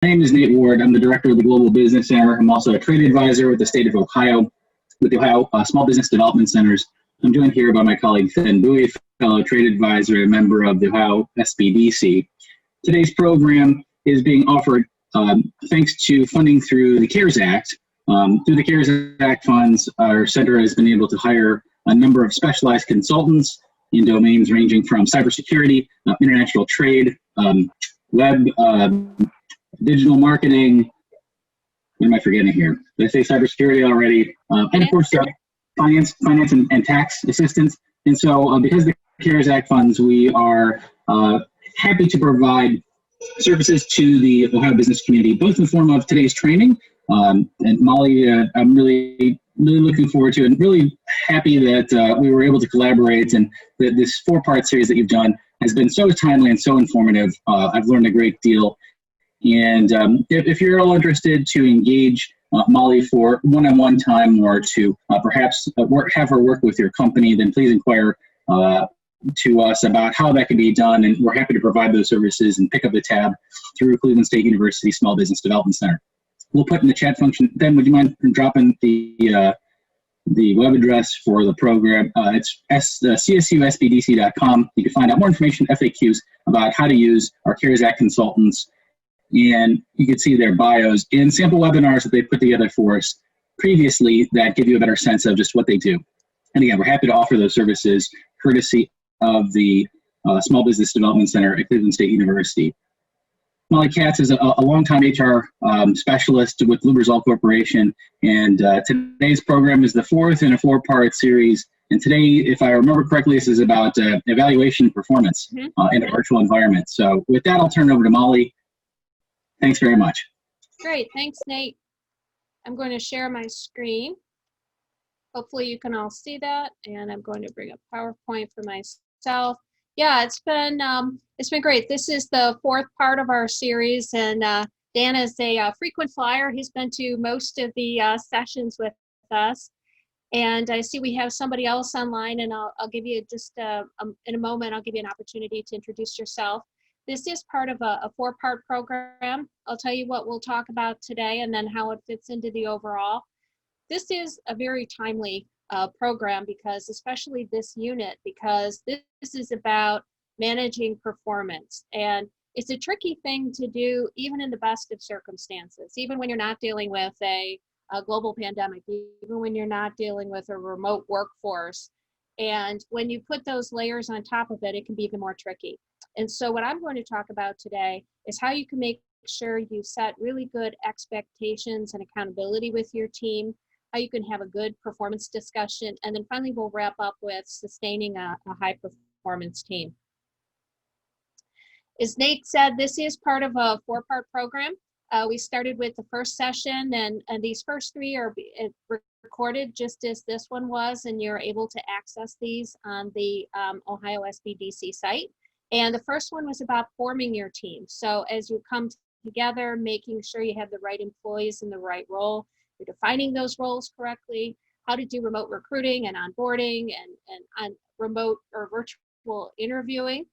name is Nate Ward. I'm the director of the Global Business Center. I'm also a trade advisor with the state of Ohio, with the Ohio Small Business Development Centers. I'm joined here by my colleague Fen Bowie, fellow trade advisor and member of the Ohio SBDC. Today's program is being offered thanks to funding through the CARES Act. Through the CARES Act funds, our center has been able to hire a number of specialized consultants in domains ranging from cybersecurity, international trade, web, digital marketing. What am I forgetting here? Did I say cybersecurity already? And of course, finance and tax assistance. And so because of the CARES Act funds, we are happy to provide services to the Ohio business community, both in the form of today's training. And Mollie, I'm really looking forward to, and really happy that we were able to collaborate, and that this 4-part series that you've done has been so timely and so informative. I've learned a great deal. And if you're all interested to engage Mollie for one-on-one time, or to perhaps have her work with your company, then please inquire to us about how that can be done, and we're happy to provide those services and pick up the tab through Cleveland State University Small Business Development Center. We'll put in the chat function. Ben, would you mind dropping the web address for the program? It's csusbdc.com. You can find out more information, FAQs about how to use our CARES Act consultants, and you can see their bios and sample webinars that they put together for us previously that give you a better sense of just what they do. And again, we're happy to offer those services courtesy of the Small Business Development Center at Cleveland State University. Mollie Katz is a longtime HR specialist with Lubrizol Corporation, and today's program is the 4th in a 4-part series. And today, if I remember correctly, this is about evaluation performance in a virtual environment. So with that, I'll turn it over to Mollie. Thanks very much. Great, thanks, Nate. I'm going to share my screen. Hopefully you can all see that, and I'm going to bring up PowerPoint for myself. Yeah, it's been great. This is the 4th part of our series, and Dan is a frequent flyer. He's been to most of the sessions with us, and I see we have somebody else online, and I'll give you just in a moment. I'll give you an opportunity to introduce yourself. This is part of a 4-part program. I'll tell you what we'll talk about today, and then how it fits into the overall. This is a very timely program, because especially this unit, because this is about managing performance, and it's a tricky thing to do even in the best of circumstances, even when you're not dealing with a global pandemic, even when you're not dealing with a remote workforce. And when you put those layers on top of it, it can be even more tricky. And so what I'm going to talk about today is how you can make sure you set really good expectations and accountability with your team, how you can have a good performance discussion, and then finally we'll wrap up with sustaining a high performance team. As Nate said, this is part of a 4-part program. We started with the first session, and these first 3 are recorded just as this one was, and you're able to access these on the Ohio SBDC site. And the first one was about forming your team. So as you come together, making sure you have the right employees in the right role, you're defining those roles correctly, how to do remote recruiting and onboarding, and on remote or virtual interviewing.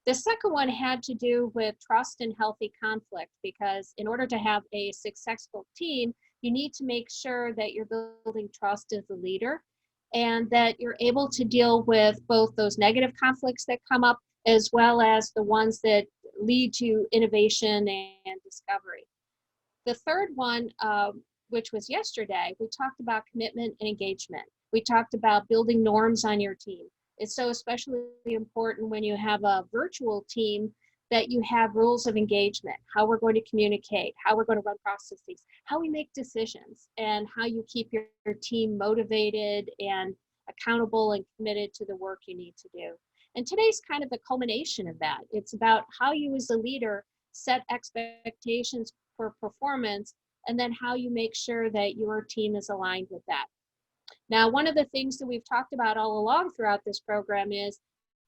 The second one had to do with trust and healthy conflict, because in order to have a successful team, you need to make sure that you're building trust as a leader, and that you're able to deal with both those negative conflicts that come up, as well as the ones that lead to innovation and discovery. The third one, which was yesterday, we talked about commitment and engagement. We talked about building norms on your team. It's so especially important when you have a virtual team that you have rules of engagement, how we're going to communicate, how we're going to run processes, how we make decisions, and how you keep your team motivated and accountable and committed to the work you need to do. And today's kind of the culmination of that. It's about how you as a leader set expectations for performance, and then how you make sure that your team is aligned with that. Now, one of the things that we've talked about all along throughout this program is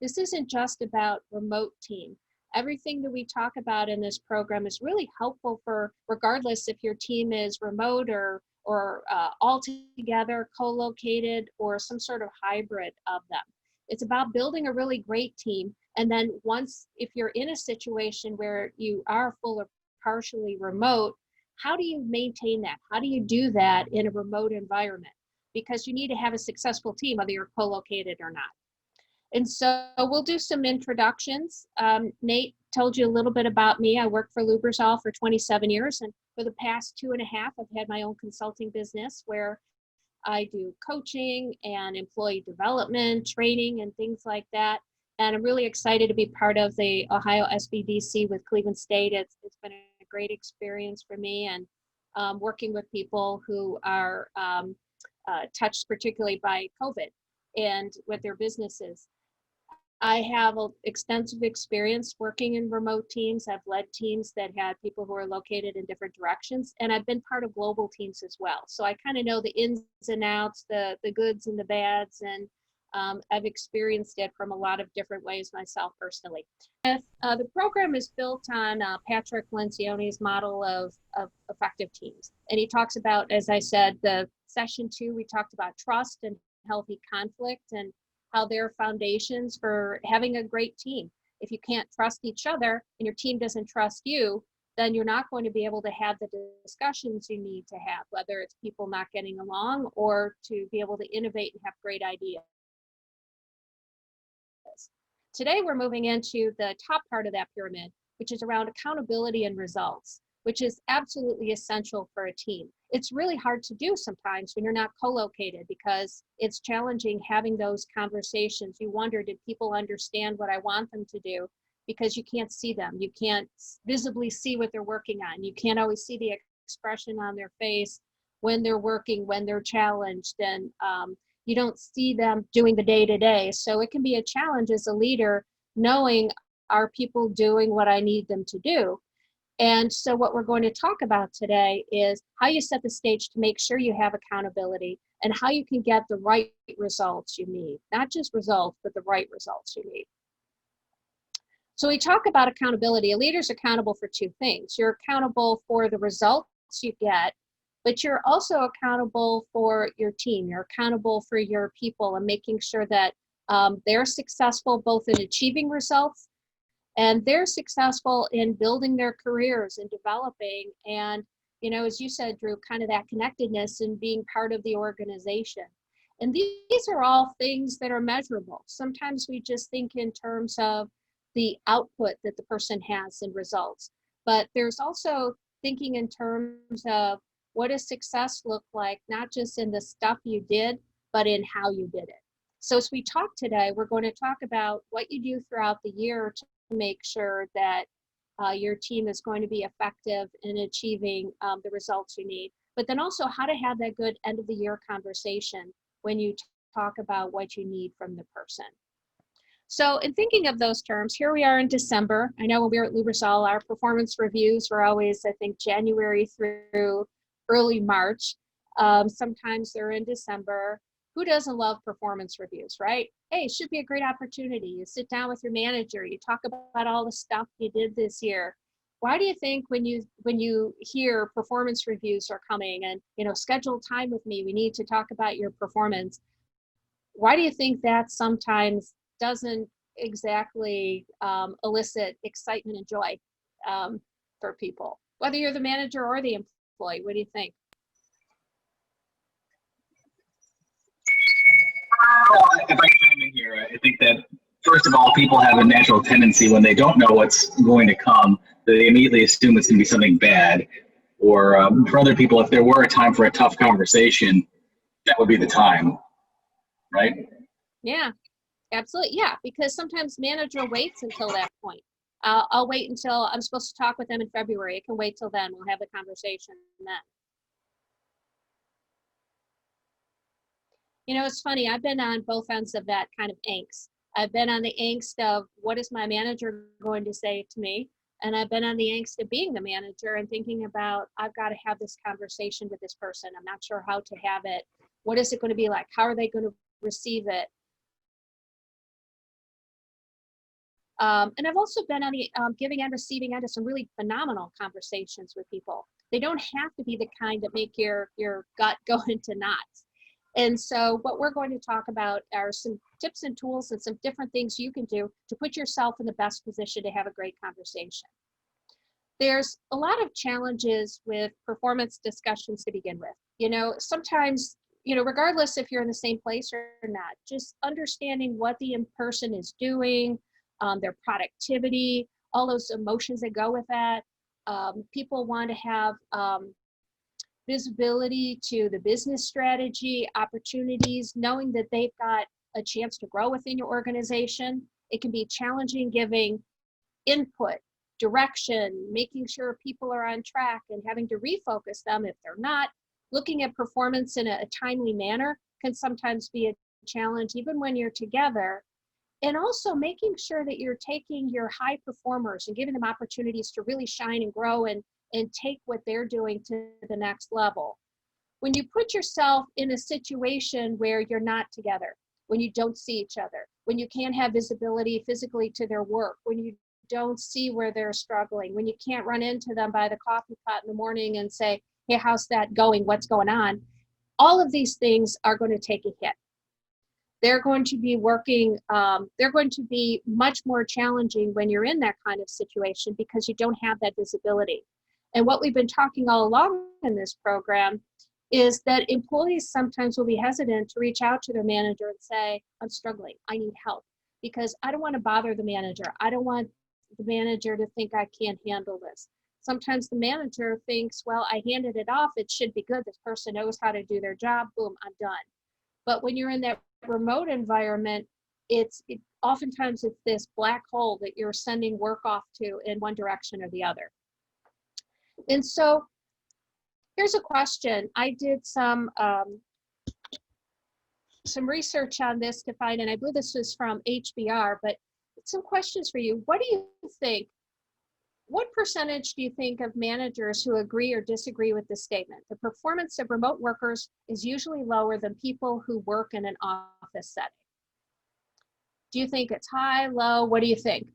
this isn't just about remote team. Everything that we talk about in this program is really helpful for, regardless if your team is remote or all together, co-located, or some sort of hybrid of them. It's about building a really great team. And then once, if you're in a situation where you are full of partially remote, how do you maintain that? How do you do that in a remote environment? Because you need to have a successful team, whether you're co-located or not. And so we'll do some introductions. Nate told you a little bit about me. I worked for Lubrizol for 27 years, and for the past 2.5, I've had my own consulting business where I do coaching and employee development, training, and things like that. And I'm really excited to be part of the Ohio SBDC with Cleveland State. It's been a great experience for me, and working with people who are touched particularly by COVID and with their businesses. I have extensive experience working in remote teams. I've led teams that had people who are located in different directions, and I've been part of global teams as well. So I kind of know the ins and outs, the goods and the bads, and I've experienced it from a lot of different ways myself personally. The program is built on Patrick Lencioni's model of effective teams. And he talks about, as I said, the session 2, we talked about trust and healthy conflict and how they're foundations for having a great team. If you can't trust each other and your team doesn't trust you, then you're not going to be able to have the discussions you need to have, whether it's people not getting along or to be able to innovate and have great ideas. Today, we're moving into the top part of that pyramid, which is around accountability and results, which is absolutely essential for a team. It's really hard to do sometimes when you're not co-located because it's challenging having those conversations. You wonder, did people understand what I want them to do? Because you can't see them. You can't visibly see what they're working on. You can't always see the expression on their face when they're working, when they're challenged, and you don't see them doing the day-to-day. So it can be a challenge as a leader knowing, are people doing what I need them to do? And so what we're going to talk about today is how you set the stage to make sure you have accountability and how you can get the right results you need. Not just results, but the right results you need. So we talk about accountability. A leader's accountable for 2 things. You're accountable for the results you get, but you're also accountable for your team. You're accountable for your people and making sure that they're successful both in achieving results and they're successful in building their careers and developing. And, you know, as you said, Drew, kind of that connectedness and being part of the organization. And these are all things that are measurable. Sometimes we just think in terms of the output that the person has in results, but there's also thinking in terms of what does success look like, not just in the stuff you did, but in how you did it. So as we talk today, we're going to talk about what you do throughout the year to make sure that your team is going to be effective in achieving the results you need, but then also how to have that good end of the year conversation when you talk about what you need from the person. So in thinking of those terms, here we are in December. I know when we were at Lubrizol, our performance reviews were always, I think, January through early March. Sometimes they're in December. Who doesn't love performance reviews, right? Hey, it should be a great opportunity. You sit down with your manager, you talk about all the stuff you did this year. Why do you think when you hear performance reviews are coming and, you know, schedule time with me, we need to talk about your performance? Why do you think that sometimes doesn't exactly elicit excitement and joy for people, whether you're the manager or the employee? What do you think? If I can chime in here, I think that first of all, people have a natural tendency when they don't know what's going to come, they immediately assume it's going to be something bad. Or for other people, if there were a time for a tough conversation, that would be the time, right? Yeah, absolutely. Yeah, because sometimes manager waits until that point. I'll wait until I'm supposed to talk with them in February. It can wait till then. We'll have the conversation then. You know, it's funny. I've been on both ends of that kind of angst. I've been on the angst of what is my manager going to say to me? And I've been on the angst of being the manager and thinking about, I've got to have this conversation with this person. I'm not sure how to have it. What is it going to be like? How are they going to receive it? And I've also been on the giving and receiving end of some really phenomenal conversations with people. They don't have to be the kind that make your gut go into knots. And so what we're going to talk about are some tips and tools and some different things you can do to put yourself in the best position to have a great conversation. There's a lot of challenges with performance discussions to begin with. Sometimes, regardless if you're in the same place or not, just understanding what the in-person is doing, their productivity, all those emotions that go with that. People want to have visibility to the business strategy, opportunities, knowing that they've got a chance to grow within your organization. It can be challenging giving input, direction, making sure people are on track and having to refocus them if they're not. Looking at performance in a timely manner can sometimes be a challenge, even when you're together. And also making sure that you're taking your high performers and giving them opportunities to really shine and grow and take what they're doing to the next level. When you put yourself in a situation where you're not together, when you don't see each other, when you can't have visibility physically to their work, when you don't see where they're struggling, when you can't run into them by the coffee pot in the morning and say, hey, how's that going? What's going on? All of these things are going to take a hit. They're going to be they're going to be much more challenging when you're in that kind of situation because you don't have that visibility. And what we've been talking all along in this program is that employees sometimes will be hesitant to reach out to their manager and say, I'm struggling, I need help, because I don't want to bother the manager. I don't want the manager to think I can't handle this. Sometimes the manager thinks, well, I handed it off, it should be good. This person knows how to do their job, boom, I'm done. But when you're in that remote environment, oftentimes it's this black hole that you're sending work off to in one direction or the other. And so here's a question. I did some research on this to find, and I believe this was from HBR, but some questions for you. What do you think? What percentage do you think of managers who agree or disagree with this statement? The performance of remote workers is usually lower than people who work in an office setting. Do you think it's high, low? What do you think?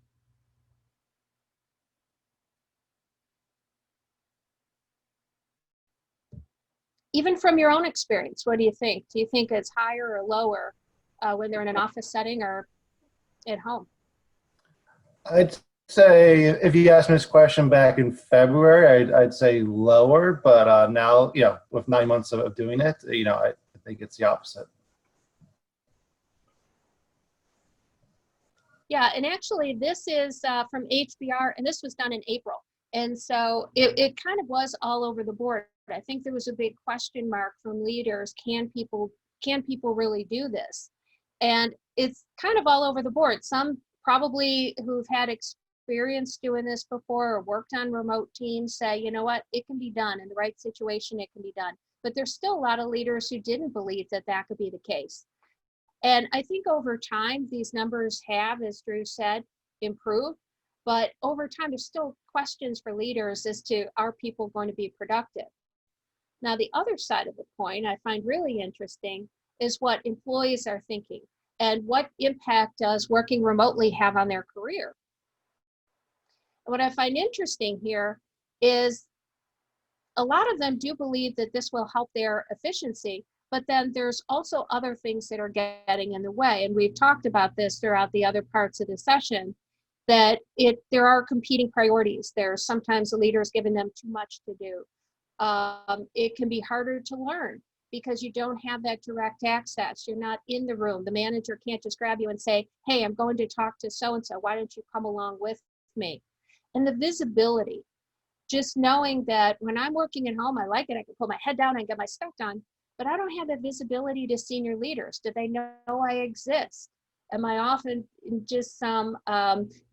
Even from your own experience, what do you think? Do you think it's higher or lower when they're in an office setting or at home? I'd say if you asked me this question back in February, I'd say lower, but now, with 9 months of doing it, I think it's the opposite. Yeah, and actually this is from HBR, and this was done in April. And so it kind of was all over the board. I think there was a big question mark from leaders. Can people really do this? And it's kind of all over the board. Some probably who've had experience doing this before or worked on remote teams say, you know what, it can be done in the right situation, it can be done. But there's still a lot of leaders who didn't believe that that could be the case. And I think over time, these numbers have, as Drew said, improved. But over time, there's still questions for leaders as to, are people going to be productive? Now, the other side of the coin I find really interesting is what employees are thinking and what impact does working remotely have on their career. And what I find interesting here is a lot of them do believe that this will help their efficiency, but then there's also other things that are getting in the way. And we've talked about this throughout the other parts of the session, that there are competing priorities. There's sometimes the leaders giving them too much to do. It can be harder to learn because you don't have that direct access. You're not in the room. The manager can't just grab you and say, hey, I'm going to talk to so-and-so. Why don't you come along with me? And the visibility, just knowing that when I'm working at home, I like it. I can put my head down and get my stuff done, but I don't have that visibility to senior leaders. Do they know I exist? Am I often in just some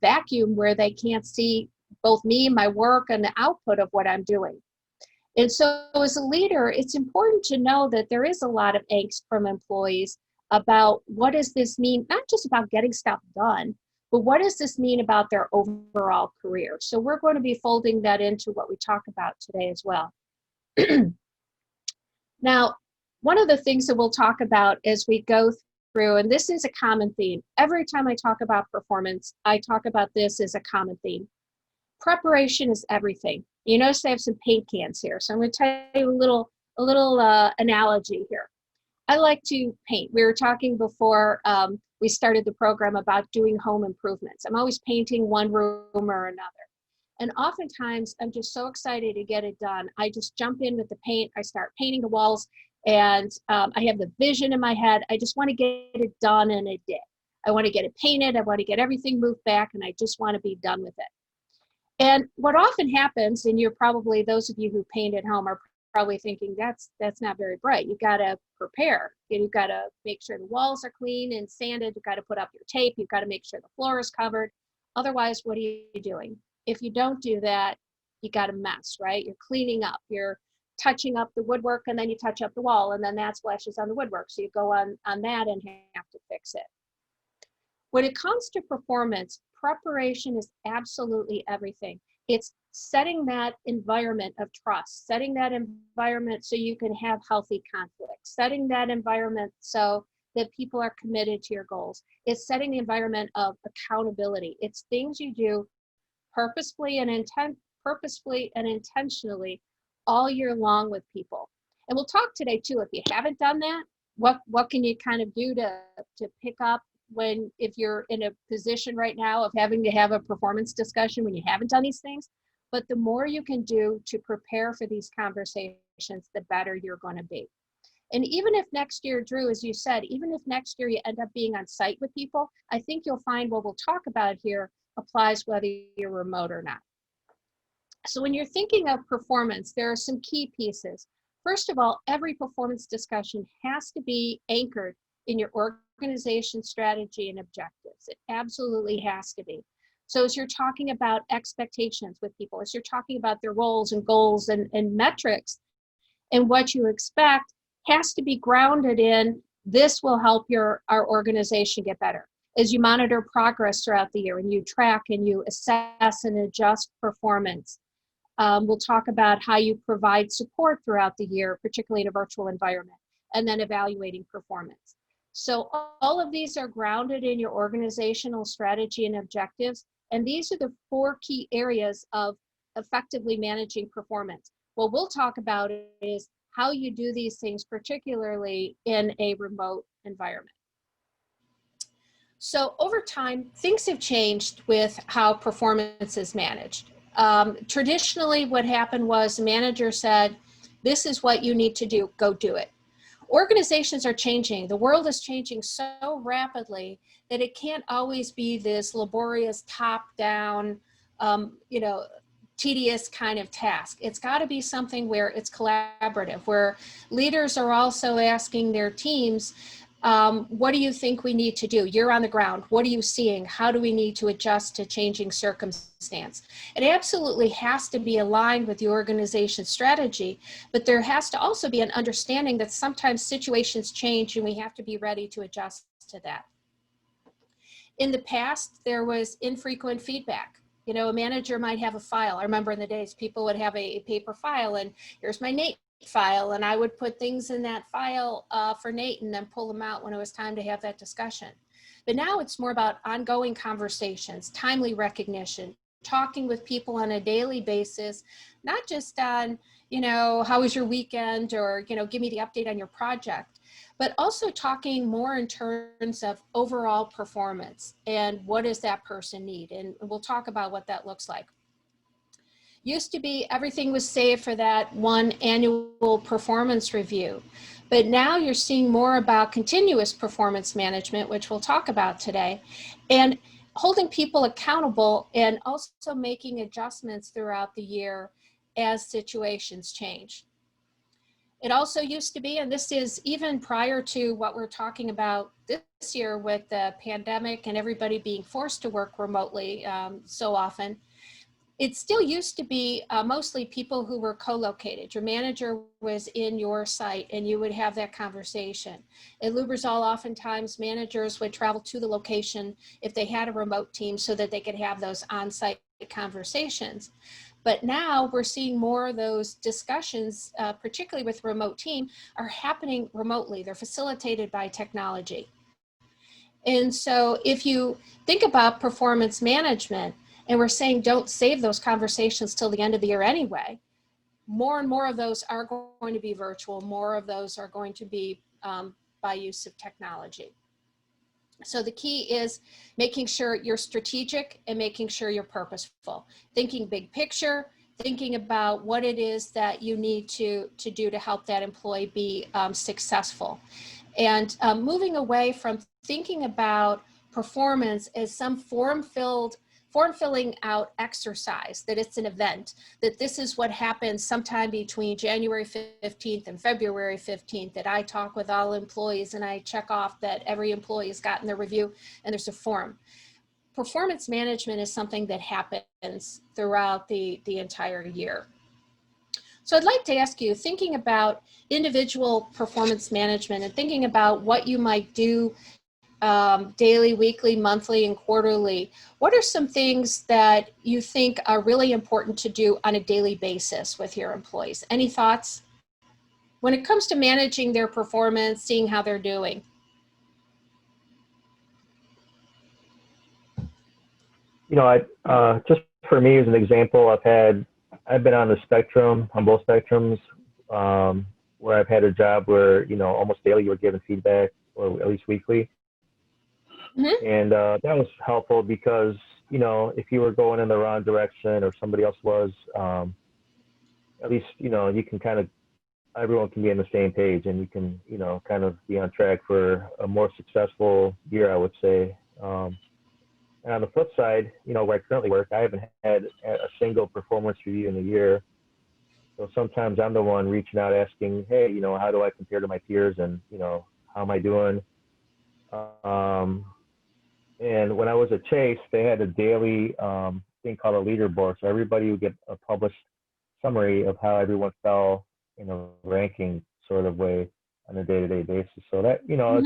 vacuum where they can't see both me, my work, and the output of what I'm doing? And so as a leader, it's important to know that there is a lot of angst from employees about what does this mean, not just about getting stuff done, but what does this mean about their overall career? So we're going to be folding that into what we talk about today as well. Now, one of the things that we'll talk about as we go through, and this is a common theme. Every time I talk about performance, I talk about this as a common theme. Preparation is everything. You notice I have some paint cans here, so I'm going to tell you a little analogy here. I like to paint. We were talking before we started the program about doing home improvements. I'm always painting one room or another. And oftentimes I'm just so excited to get it done. I just jump in with the paint. I start painting the walls, and I have the vision in my head. I just want to get it done in a day. I want to get it painted. I want to get everything moved back, and I just want to be done with it. And what often happens, and you're probably, those of you who paint at home are probably thinking that's not very bright. You've got to prepare. You've got to make sure the walls are clean and sanded. You've got to put up your tape. You've got to make sure the floor is covered. Otherwise, what are you doing? If you don't do that, you got a mess, right? You're cleaning up. You're touching up the woodwork, and then you touch up the wall, and then that splashes on the woodwork. So you go on that and have to fix it. When it comes to performance, preparation is absolutely everything. It's setting that environment of trust, setting that environment so you can have healthy conflict, setting that environment so that people are committed to your goals. It's setting the environment of accountability. It's things you do purposefully and intentionally all year long with people. And we'll talk today too, if you haven't done that, what can you kind of do to pick up if you're in a position right now of having to have a performance discussion when you haven't done these things. But the more you can do to prepare for these conversations, the better you're going to be. And even if next year, Drew, as you said, even if next year you end up being on site with people, I think you'll find what we'll talk about here applies whether you're remote or not. So when you're thinking of performance, there are some key pieces. First of all, every performance discussion has to be anchored in your organization strategy and objectives. It absolutely has to be. So as you're talking about expectations with people, as you're talking about their roles and goals and metrics, and what you expect has to be grounded in, this will help our organization get better. As you monitor progress throughout the year and you track and you assess and adjust performance, we'll talk about how you provide support throughout the year, particularly in a virtual environment, and then evaluating performance. So all of these are grounded in your organizational strategy and objectives. And these are the 4 key areas of effectively managing performance. What we'll talk about is how you do these things, particularly in a remote environment. So over time, things have changed with how performance is managed. Traditionally, what happened was the manager said, this is what you need to do, go do it. Organizations are changing. The world is changing so rapidly that it can't always be this laborious top-down, tedious kind of task. It's got to be something where it's collaborative, where leaders are also asking their teams, what do you think we need to do? You're on the ground. What are you seeing? How do we need to adjust to changing circumstance? It absolutely has to be aligned with the organization's strategy, but there has to also be an understanding that sometimes situations change and we have to be ready to adjust to that. In the past, there was infrequent feedback. A manager might have a file. I remember in the days people would have a paper file, and here's my Nate file, and I would put things in that file for Nate and then pull them out when it was time to have that discussion. But now it's more about ongoing conversations, timely recognition, talking with people on a daily basis, not just on, how was your weekend, or, give me the update on your project, but also talking more in terms of overall performance and what does that person need? And we'll talk about what that looks like. Used to be everything was saved for that one annual performance review. But now you're seeing more about continuous performance management, which we'll talk about today, and holding people accountable and also making adjustments throughout the year as situations change. It also used to be, and this is even prior to what we're talking about this year with the pandemic and everybody being forced to work remotely so often, it still used to be mostly people who were co-located. Your manager was in your site and you would have that conversation. At Lubrizol, oftentimes managers would travel to the location if they had a remote team so that they could have those on-site conversations. But now we're seeing more of those discussions, particularly with remote team, are happening remotely. They're facilitated by technology. And so if you think about performance management, and we're saying don't save those conversations till the end of the year anyway, more and more of those are going to be virtual. More of those are going to be by use of technology. So the key is making sure you're strategic and making sure you're purposeful, thinking big picture, thinking about what it is that you need to do to help that employee be successful. And moving away from thinking about performance as some form filling out exercise, that it's an event, that this is what happens sometime between January 15th and February 15th, that I talk with all employees and I check off that every employee has gotten their review and there's a form. Performance management is something that happens throughout the entire year. So I'd like to ask you, thinking about individual performance management and thinking about what you might do daily, weekly, monthly, and quarterly, what are some things that you think are really important to do on a daily basis with your employees? Any thoughts? When it comes to managing their performance, seeing how they're doing. You know, just for me as an example, I've been on the spectrum, on both spectrums, where I've had a job where, you know, almost daily you were given feedback, or at least weekly. Mm-hmm. And that was helpful because, you know, if you were going in the wrong direction or somebody else was, at least, you know, you can kind of, everyone can be on the same page and you can, you know, kind of be on track for a more successful year, I would say. And on the flip side, you know, where I currently work, I haven't had a single performance review in a year. So sometimes I'm the one reaching out asking, hey, you know, how do I compare to my peers, and, you know, how am I doing? And when I was at Chase, they had a daily thing called a leaderboard. So everybody would get a published summary of how everyone fell in a ranking sort of way on a day-to-day basis. So that, you know,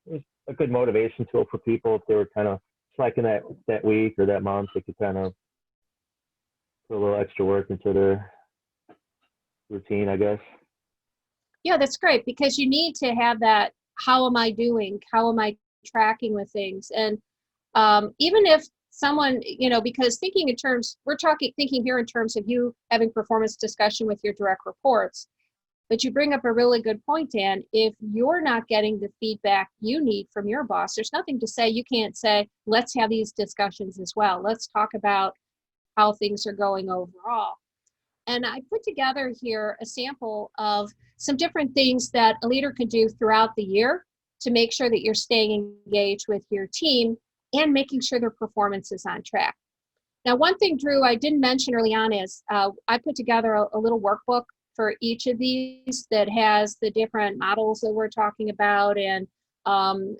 Mm-hmm. it's a good motivation tool for people if they were kind of slacking that week or that month. They could kind of put a little extra work into their routine, I guess. Yeah, that's great, because you need to have that, how am I doing? How am I tracking with things? And even if someone, you know, because thinking in terms, thinking here in terms of you having performance discussion with your direct reports, but you bring up a really good point, Dan. If you're not getting the feedback you need from your boss, there's nothing to say you can't say, let's have these discussions as well. Let's talk about how things are going overall. And I put together here a sample of some different things that a leader could do throughout the year to make sure that you're staying engaged with your team and making sure their performance is on track. Now, one thing, Drew, I didn't mention early on is I put together a little workbook for each of these that has the different models that we're talking about, and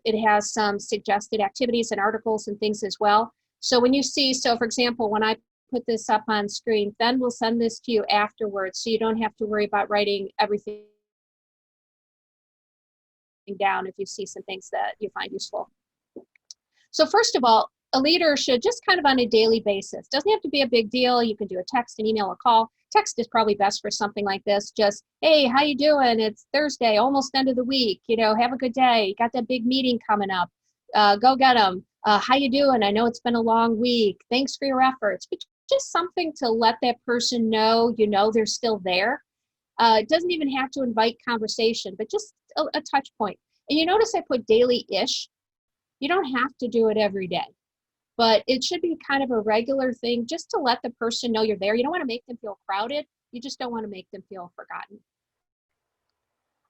it has some suggested activities and articles and things as well. So when you see, so for example, when I put this up on screen, then we'll send this to you afterwards, so you don't have to worry about writing everything down if you see some things that you find useful. So first of all, a leader should just kind of on a daily basis, doesn't have to be a big deal. You can do a text, an email, a call. Text is probably best for something like this. Just, hey, how you doing? It's Thursday, almost end of the week. You know, have a good day. You got that big meeting coming up. Go get them. How you doing? I know it's been a long week. Thanks for your efforts. But just something to let that person know, you know, they're still there. It doesn't even have to invite conversation, but just a touch point. And you notice I put daily-ish. You don't have to do it every day, but it should be kind of a regular thing just to let the person know you're there. You don't want to make them feel crowded. You just don't want to make them feel forgotten.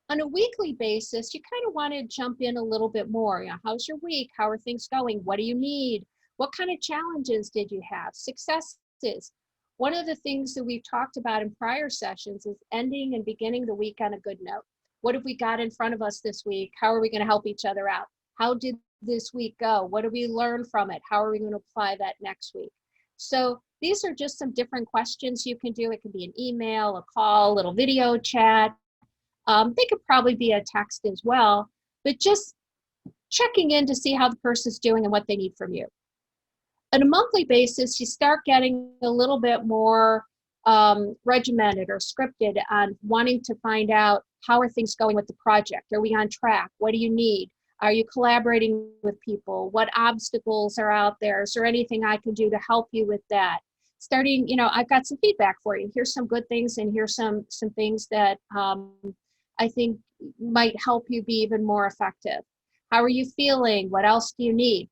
On a weekly basis, you kind of want to jump in a little bit more. You know, how's your week? How are things going? What do you need? What kind of challenges did you have? Successes. One of the things that we've talked about in prior sessions is ending and beginning the week on a good note. What have we got in front of us this week? How are we going to help each other out? How did this week go? What did we learn from it? How are we going to apply that next week? So these are just some different questions you can do. It can be an email, a call, a little video chat. They could probably be a text as well, but just checking in to see how the person's doing and what they need from you. On a monthly basis, you start getting a little bit more regimented or scripted on wanting to find out how are things going with the project. Are we on track? What do you need? Are you collaborating with people? What obstacles are out there? Is there anything I can do to help you with that? Starting, you know, I've got some feedback for you. Here's some good things, and here's some things that I think might help you be even more effective. How are you feeling? What else do you need?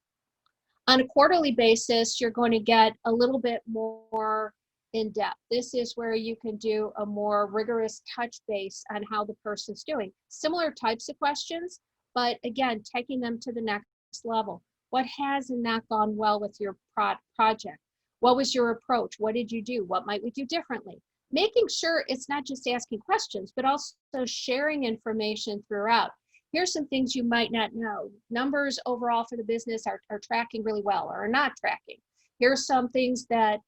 On a quarterly basis, you're going to get a little bit more in depth. This is where you can do a more rigorous touch base on how the person's doing. Similar types of questions, but again, taking them to the next level. What has and not gone well with your project? What was your approach? What did you do? What might we do differently? Making sure it's not just asking questions, but also sharing information throughout. Here's some things you might not know. Numbers overall for the business are tracking really well or are not tracking. Here's some things that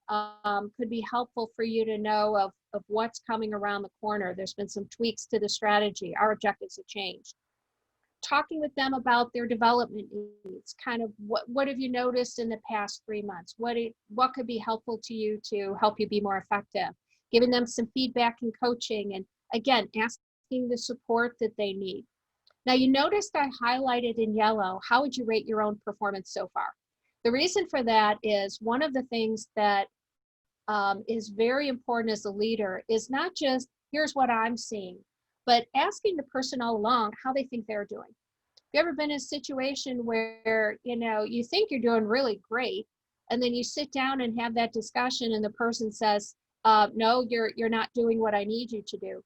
could be helpful for you to know of what's coming around the corner. There's been some tweaks to the strategy. Our objectives have changed. Talking with them about their development needs, kind of what have you noticed in the past 3 months? What could be helpful to you to help you be more effective? Giving them some feedback and coaching, and again, asking the support that they need. Now you noticed I highlighted in yellow, how would you rate your own performance so far? The reason for that is one of the things that is very important as a leader is not just, here's what I'm seeing, but asking the person all along how they think they're doing. Have you ever been in a situation where, you think you're doing really great, and then you sit down and have that discussion and the person says, no, you're not doing what I need you to do.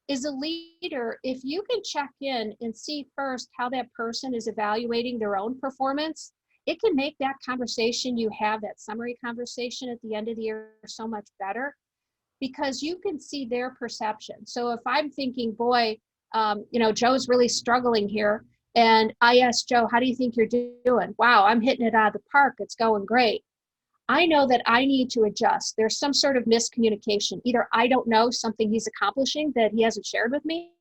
As a leader, if you can check in and see first how that person is evaluating their own performance, it can make that conversation you have, that summary conversation at the end of the year, so much better, because you can see their perception. So if I'm thinking, boy, Joe's really struggling here, and I asked Joe, how do you think you're doing? Wow, I'm hitting it out of the park. It's going great. I know that I need to adjust. There's some sort of miscommunication. Either I don't know something he's accomplishing that he hasn't shared with me,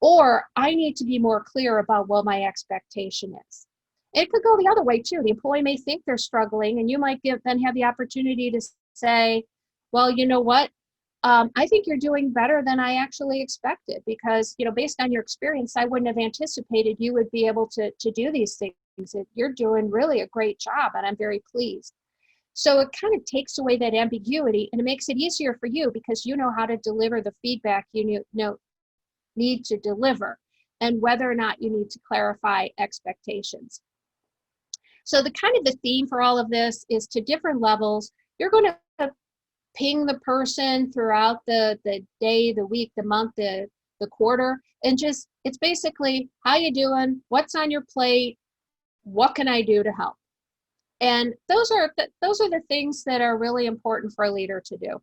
or I need to be more clear about what my expectation is. It could go the other way too. The employee may think they're struggling, and you might then have the opportunity to say, well, you know what? I think you're doing better than I actually expected, because, based on your experience, I wouldn't have anticipated you would be able to do these things. You're doing really a great job, and I'm very pleased. So it kind of takes away that ambiguity, and it makes it easier for you because you know how to deliver the feedback you need to deliver, and whether or not you need to clarify expectations. So the theme for all of this is, to different levels, you're going to ping the person throughout the day, the week, the month, the quarter, and just, it's basically, how you doing? What's on your plate? What can I do to help? And those are the things that are really important for a leader to do.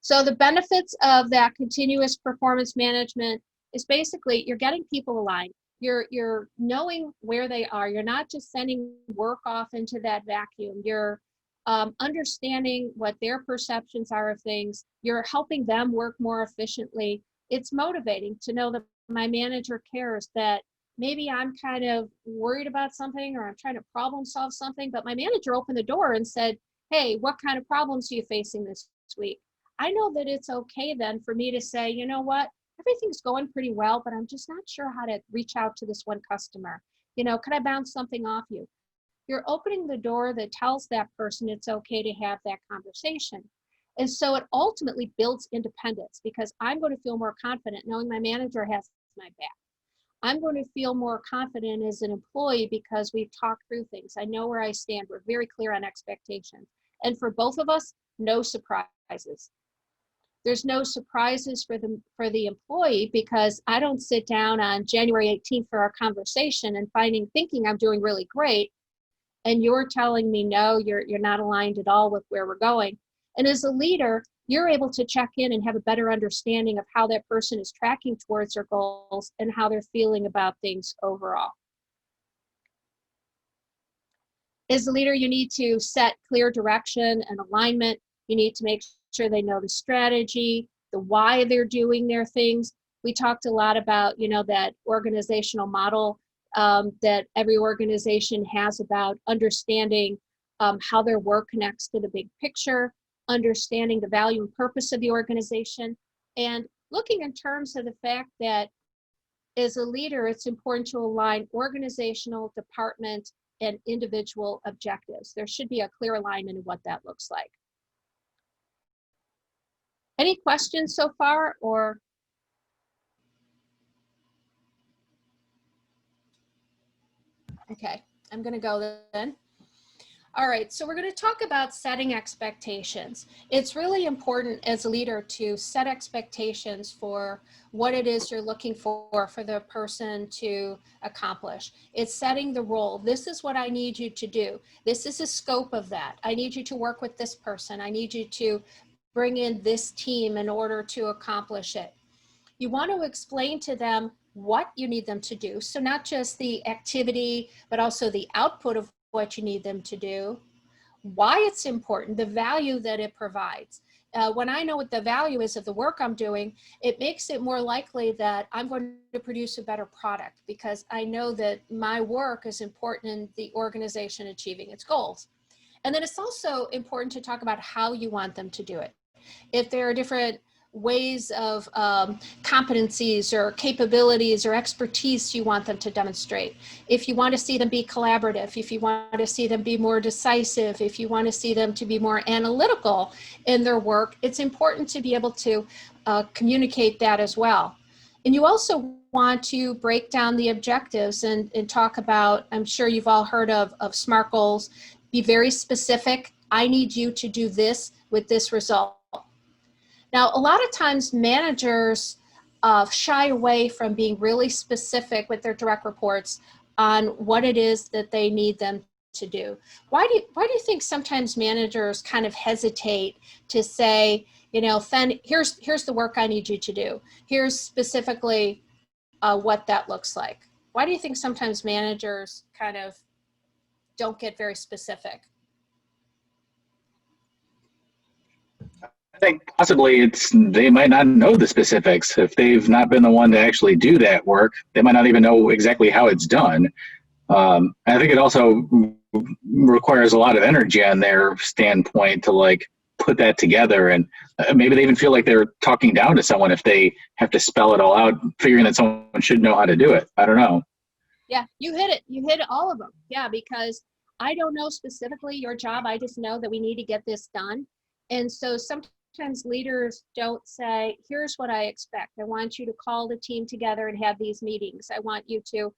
So the benefits of that continuous performance management is basically, you're getting people aligned. You're knowing where they are. You're not just sending work off into that vacuum. You're understanding what their perceptions are of things. You're helping them work more efficiently. It's motivating to know that my manager cares, that maybe I'm kind of worried about something, or I'm trying to problem solve something, but my manager opened the door and said, hey, what kind of problems are you facing this week? I know that it's okay then for me to say, you know what, everything's going pretty well, but I'm just not sure how to reach out to this one customer. Could I bounce something off you? You're opening the door that tells that person it's okay to have that conversation. And so it ultimately builds independence, because I'm going to feel more confident knowing my manager has my back. I'm going to feel more confident as an employee because we've talked through things. I know where I stand. We're very clear on expectations. And for both of us, no surprises. There's no surprises for the employee, because I don't sit down on January 18th for our conversation and thinking I'm doing really great, and you're telling me, no, you're not aligned at all with where we're going. And as a leader, you're able to check in and have a better understanding of how that person is tracking towards their goals and how they're feeling about things overall. As a leader, you need to set clear direction and alignment. You need to make sure they know the strategy, the why they're doing their things. We talked a lot about, that organizational model that every organization has about understanding how their work connects to the big picture, understanding the value and purpose of the organization, and looking in terms of the fact that as a leader, it's important to align organizational, department, and individual objectives. There should be a clear alignment of what that looks like. Any questions so far, or Okay, I'm going to go then. All right, so we're going to talk about setting expectations. It's really important as a leader to set expectations for what it is you're looking for the person to accomplish. It's setting the role. This is what I need you to do. This is the scope of that. I need you to work with this person. I need you to bring in this team in order to accomplish it. You want to explain to them what you need them to do. So not just the activity, but also the output of what you need them to do, why it's important, the value that it provides. When I know what the value is of the work I'm doing, it makes it more likely that I'm going to produce a better product because I know that my work is important in the organization achieving its goals. And then it's also important to talk about how you want them to do it. If there are different ways of competencies or capabilities or expertise you want them to demonstrate. If you want to see them be collaborative, if you want to see them be more decisive, if you want to see them to be more analytical in their work, it's important to be able to communicate that as well. And you also want to break down the objectives and talk about, I'm sure you've all heard of SMART goals. Be very specific. I need you to do this with this result. Now, a lot of times managers shy away from being really specific with their direct reports on what it is that they need them to do. Why do you think sometimes managers kind of hesitate to say, you know, Fen, here's the work I need you to do. Here's specifically what that looks like. Why do you think sometimes managers kind of don't get very specific? I think possibly they might not know the specifics. If they've not been the one to actually do that work, they might not even know exactly how it's done. I think it also requires a lot of energy on their standpoint to like put that together, and maybe they even feel like they're talking down to someone if they have to spell it all out, figuring that someone should know how to do it. I don't know. Yeah, you hit it. You hit all of them. Yeah, because I don't know specifically your job. I just know that we need to get this done. And so sometimes leaders don't say, here's what I expect. I want you to call the team together and have these meetings. I want you to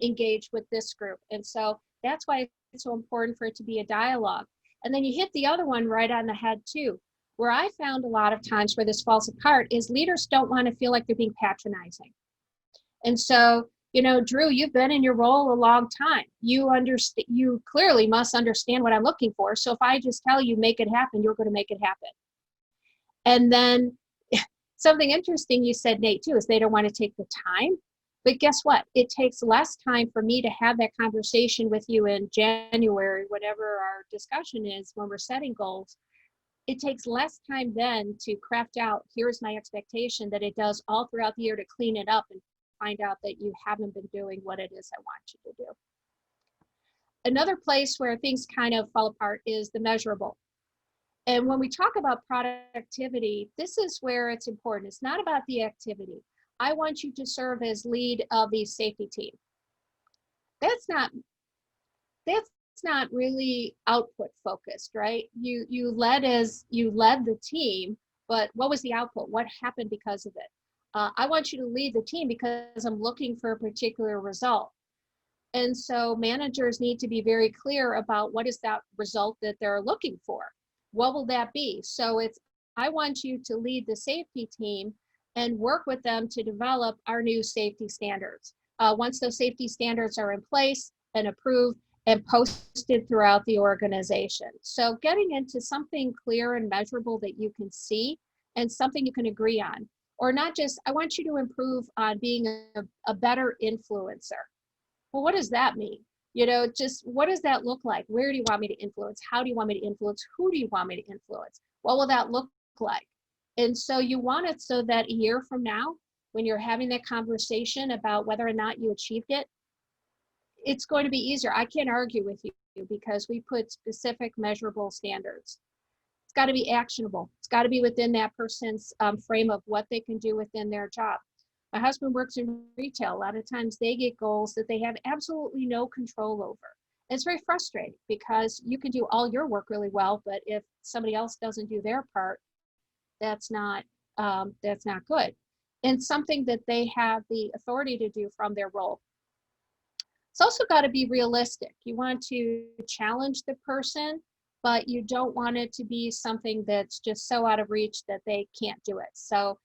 engage with this group. And so that's why it's so important for it to be a dialogue. And then you hit the other one right on the head too. Where I found a lot of times where this falls apart is leaders don't want to feel like they're being patronizing. And so, you know, Drew, you've been in your role a long time. You clearly must understand what I'm looking for. So if I just tell you, make it happen, you're going to make it happen. And then something interesting you said, Nate, too, is they don't want to take the time. But guess what? It takes less time for me to have that conversation with you in January, whatever our discussion is when we're setting goals. It takes less time then to craft out, here's my expectation, that it does all throughout the year to clean it up and find out that you haven't been doing what it is I want you to do. Another place where things kind of fall apart is the measurable. And when we talk about productivity, this is where it's important. It's not about the activity. I want you to serve as lead of the safety team. That's not really output focused, right? You led the team, but what was the output? What happened because of it? I want you to lead the team because I'm looking for a particular result. And so managers need to be very clear about what is that result that they're looking for. What will that be? So I want you to lead the safety team and work with them to develop our new safety standards. Once those safety standards are in place and approved and posted throughout the organization. So getting into something clear and measurable that you can see and something you can agree on. Or not just, I want you to improve on being a better influencer. Well, what does that mean? You know, just what does that look like? Where do you want me to influence? How do you want me to influence? Who do you want me to influence? What will that look like? And so you want it so that a year from now, when you're having that conversation about whether or not you achieved it, it's going to be easier. I can't argue with you because we put specific measurable standards. It's got to be actionable. It's got to be within that person's frame of what they can do within their job. My husband works in retail. A lot of times they get goals that they have absolutely no control over. And it's very frustrating because you can do all your work really well, but if somebody else doesn't do their part, that's not good. And something that they have the authority to do from their role. It's also got to be realistic. You want to challenge the person, but you don't want it to be something that's just so out of reach that they can't do it. So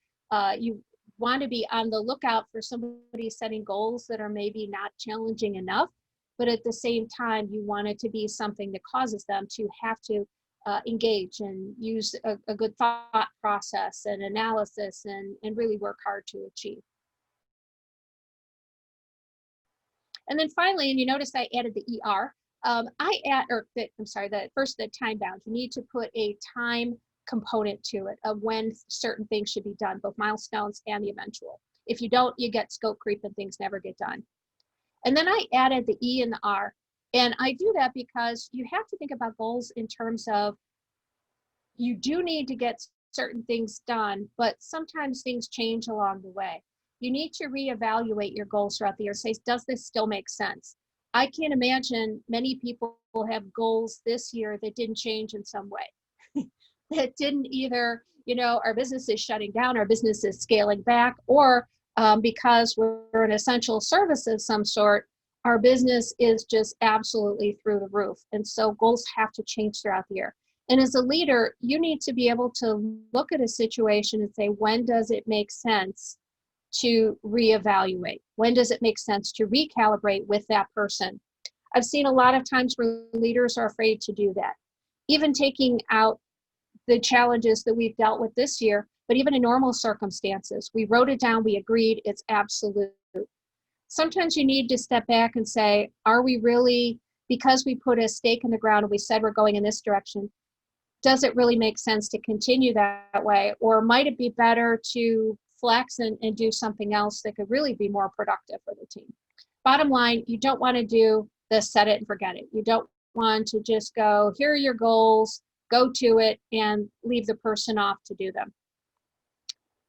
you want to be on the lookout for somebody setting goals that are maybe not challenging enough, but at the same time, you want it to be something that causes them to have to engage and use a good thought process and analysis and really work hard to achieve. And then finally, and you notice I added the ER. I'm sorry, the time bound. You need to put a time component to it of when certain things should be done, both milestones and the eventual. If you don't, you get scope creep and things never get done. And then I added the E and the R. And I do that because you have to think about goals in terms of you do need to get certain things done, but sometimes things change along the way. You need to reevaluate your goals throughout the year. Say, does this still make sense? I can't imagine many people have goals this year that didn't change in some way. That didn't either, our business is shutting down, our business is scaling back, or because we're an essential service of some sort, our business is just absolutely through the roof. And so goals have to change throughout the year. And as a leader, you need to be able to look at a situation and say, when does it make sense to reevaluate? When does it make sense to recalibrate with that person? I've seen a lot of times where leaders are afraid to do that. Even taking out the challenges that we've dealt with this year, but even in normal circumstances, we wrote it down, we agreed, it's absolute. Sometimes you need to step back and say, are we really, because we put a stake in the ground and we said we're going in this direction, does it really make sense to continue that way? Or might it be better to flex and do something else that could really be more productive for the team? Bottom line, you don't want to do the set it and forget it. You don't want to just go, here are your goals, go to it, and leave the person off to do them.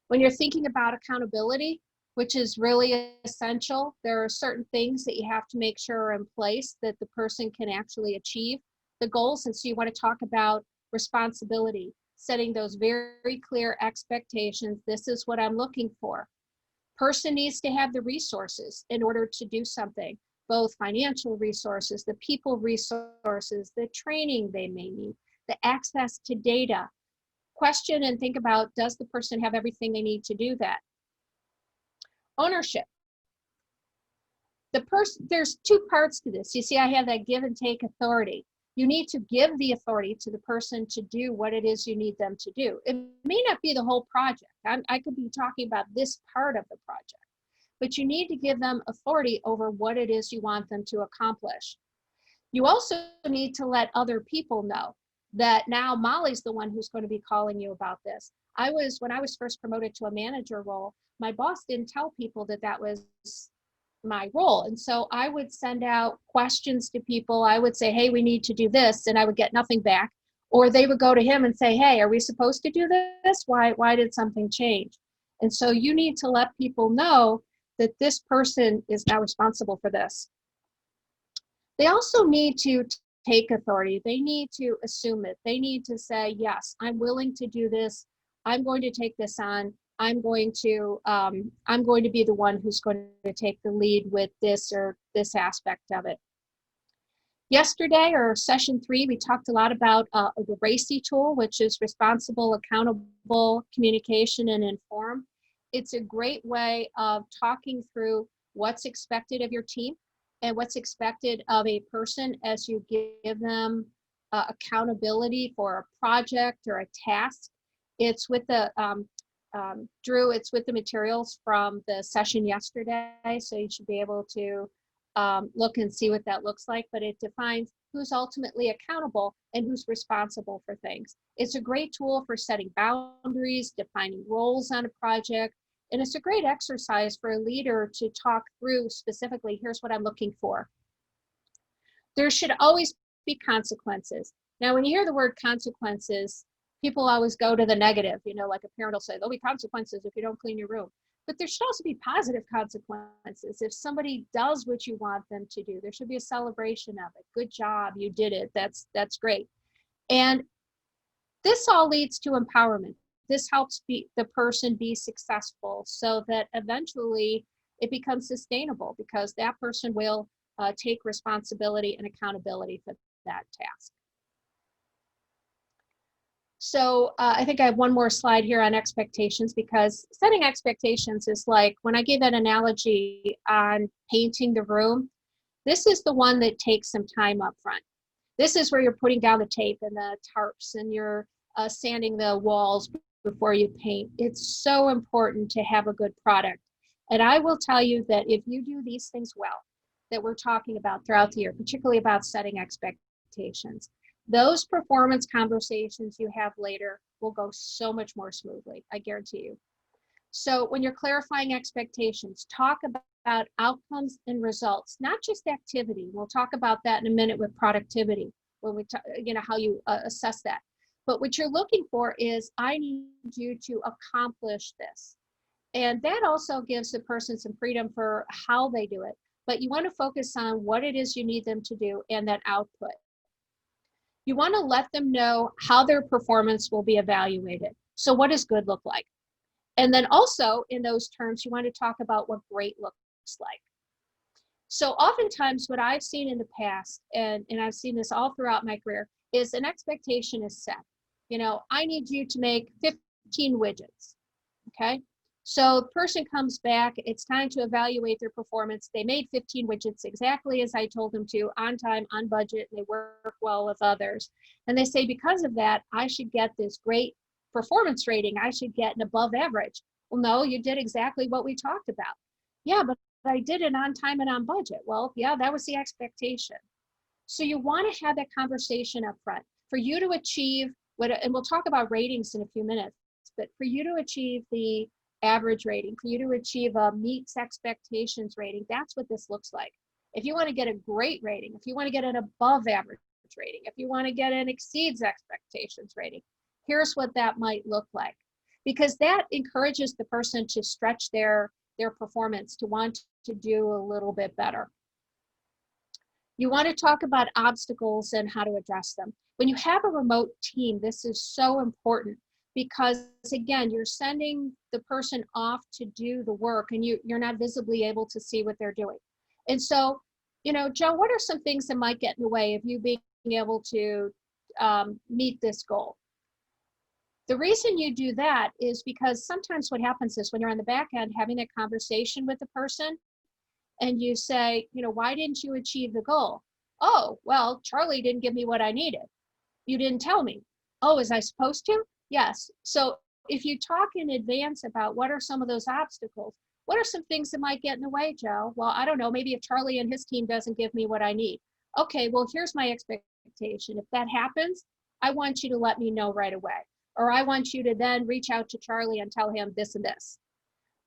When you're thinking about accountability, which is really essential, there are certain things that you have to make sure are in place that the person can actually achieve the goals. And so you want to talk about responsibility, setting those very clear expectations. This is what I'm looking for. Person needs to have the resources in order to do something, both financial resources, the people resources, the training they may need, the access to data. Question and think about, does the person have everything they need to do that? Ownership. There's two parts to this. You see, I have that give and take authority. You need to give the authority to the person to do what it is you need them to do. It may not be the whole project. I could be talking about this part of the project, but you need to give them authority over what it is you want them to accomplish. You also need to let other people know that now Mollie's the one who's going to be calling you about this. When I was first promoted to a manager role, my boss didn't tell people that that was my role. And so I would send out questions to people. I would say, hey, we need to do this. And I would get nothing back. Or they would go to him and say, hey, are we supposed to do this? Why did something change? And so you need to let people know that this person is now responsible for this. They also need to take authority. They need to assume it. They need to say, yes, I'm willing to do this. I'm going to take this on. I'm going to be the one who's going to take the lead with this or this aspect of it. Yesterday, or session 3, we talked a lot about the RACI tool, which is responsible, accountable, communication, and inform. It's a great way of talking through what's expected of your team and what's expected of a person as you give them accountability for a project or a task. It's with the Drew, it's with the materials from the session yesterday, so you should be able to look and see what that looks like, but it defines who's ultimately accountable and who's responsible for things. It's a great tool for setting boundaries, defining roles on a project, and it's a great exercise for a leader to talk through specifically, here's what I'm looking for. There should always be consequences. Now, when you hear the word consequences, people always go to the negative, like a parent will say, there'll be consequences if you don't clean your room. But there should also be positive consequences. If somebody does what you want them to do, there should be a celebration of it. Good job, you did it. That's great. And this all leads to empowerment. This helps the person be successful so that eventually it becomes sustainable because that person will take responsibility and accountability for that task. So I think I have one more slide here on expectations, because setting expectations is like, when I gave that analogy on painting the room, this is the one that takes some time up front. This is where you're putting down the tape and the tarps, and you're sanding the walls before you paint. It's so important to have a good product. And I will tell you that if you do these things well, that we're talking about throughout the year, particularly about setting expectations, those performance conversations you have later will go so much more smoothly, I guarantee you. So when you're clarifying expectations, talk about outcomes and results, not just activity. We'll talk about that in a minute with productivity, when we talk, how you assess that. But what you're looking for is, I need you to accomplish this. And that also gives the person some freedom for how they do it. But you want to focus on what it is you need them to do and that output. You want to let them know how their performance will be evaluated. So what does good look like? And then also in those terms, you want to talk about what great looks like. So oftentimes what I've seen in the past, and I've seen this all throughout my career, is an expectation is set. I need you to make 15 widgets, okay? So the person comes back, it's time to evaluate their performance. They made 15 widgets exactly as I told them to, on time, on budget, and they work well with others. And they say, because of that, I should get this great performance rating. I should get an above average. Well, no, you did exactly what we talked about. Yeah, but I did it on time and on budget. Well, yeah, that was the expectation. So you want to have that conversation up front. For you to achieve and we'll talk about ratings in a few minutes, but for you to achieve the average rating, for you to achieve a meets expectations rating, that's what this looks like. If you want to get a great rating, if you want to get an above average rating, if you want to get an exceeds expectations rating, here's what that might look like. Because that encourages the person to stretch their performance, to want to do a little bit better. You want to talk about obstacles and how to address them. When you have a remote team, this is so important, because again, you're sending the person off to do the work, and you're not visibly able to see what they're doing. And so, Joe, what are some things that might get in the way of you being able to meet this goal? The reason you do that is because sometimes what happens is, when you're on the back end having a conversation with the person, and you say, why didn't you achieve the goal? Oh, well, Charlie didn't give me what I needed. You didn't tell me. Oh, was I supposed to? Yes. So if you talk in advance about what are some of those obstacles, what are some things that might get in the way, Joe? Well, I don't know, maybe if Charlie and his team doesn't give me what I need. Okay, well, here's my expectation. If that happens, I want you to let me know right away. Or I want you to then reach out to Charlie and tell him this and this.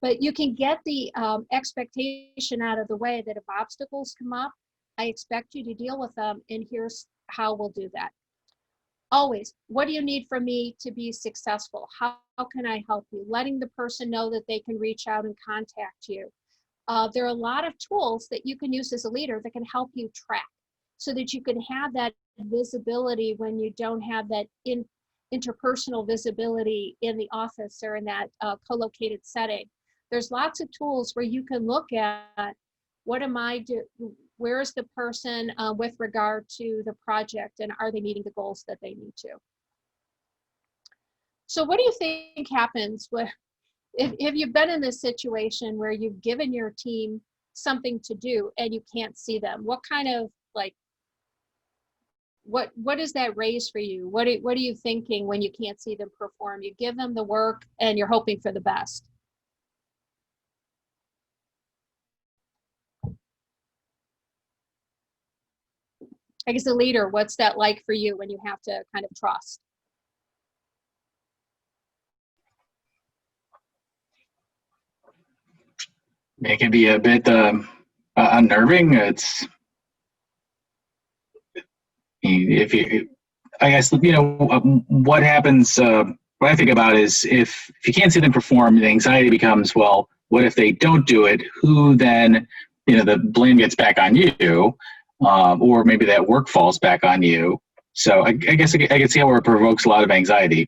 But you can get the expectation out of the way that if obstacles come up, I expect you to deal with them, and here's how we'll do that. Always, what do you need from me to be successful? How can I help you? Letting the person know that they can reach out and contact you. There are a lot of tools that you can use as a leader that can help you track, so that you can have that visibility when you don't have that interpersonal visibility in the office or in that co-located setting. There's lots of tools where you can look at, what am I doing? Where is the person with regard to the project, and are they meeting the goals that they need to? So what do you think happens if you've been in this situation where you've given your team something to do and you can't see them? What kind of what does that raise for you? What are you thinking when you can't see them perform? You give them the work and you're hoping for the best. I guess, a leader, what's that like for you when you have to kind of trust? It can be a bit unnerving. I guess, what happens, what I think about is, if you can't see them perform, the anxiety becomes, well, what if they don't do it? Who then, the blame gets back on you, or maybe that work falls back on you. So I guess I can see how it provokes a lot of anxiety.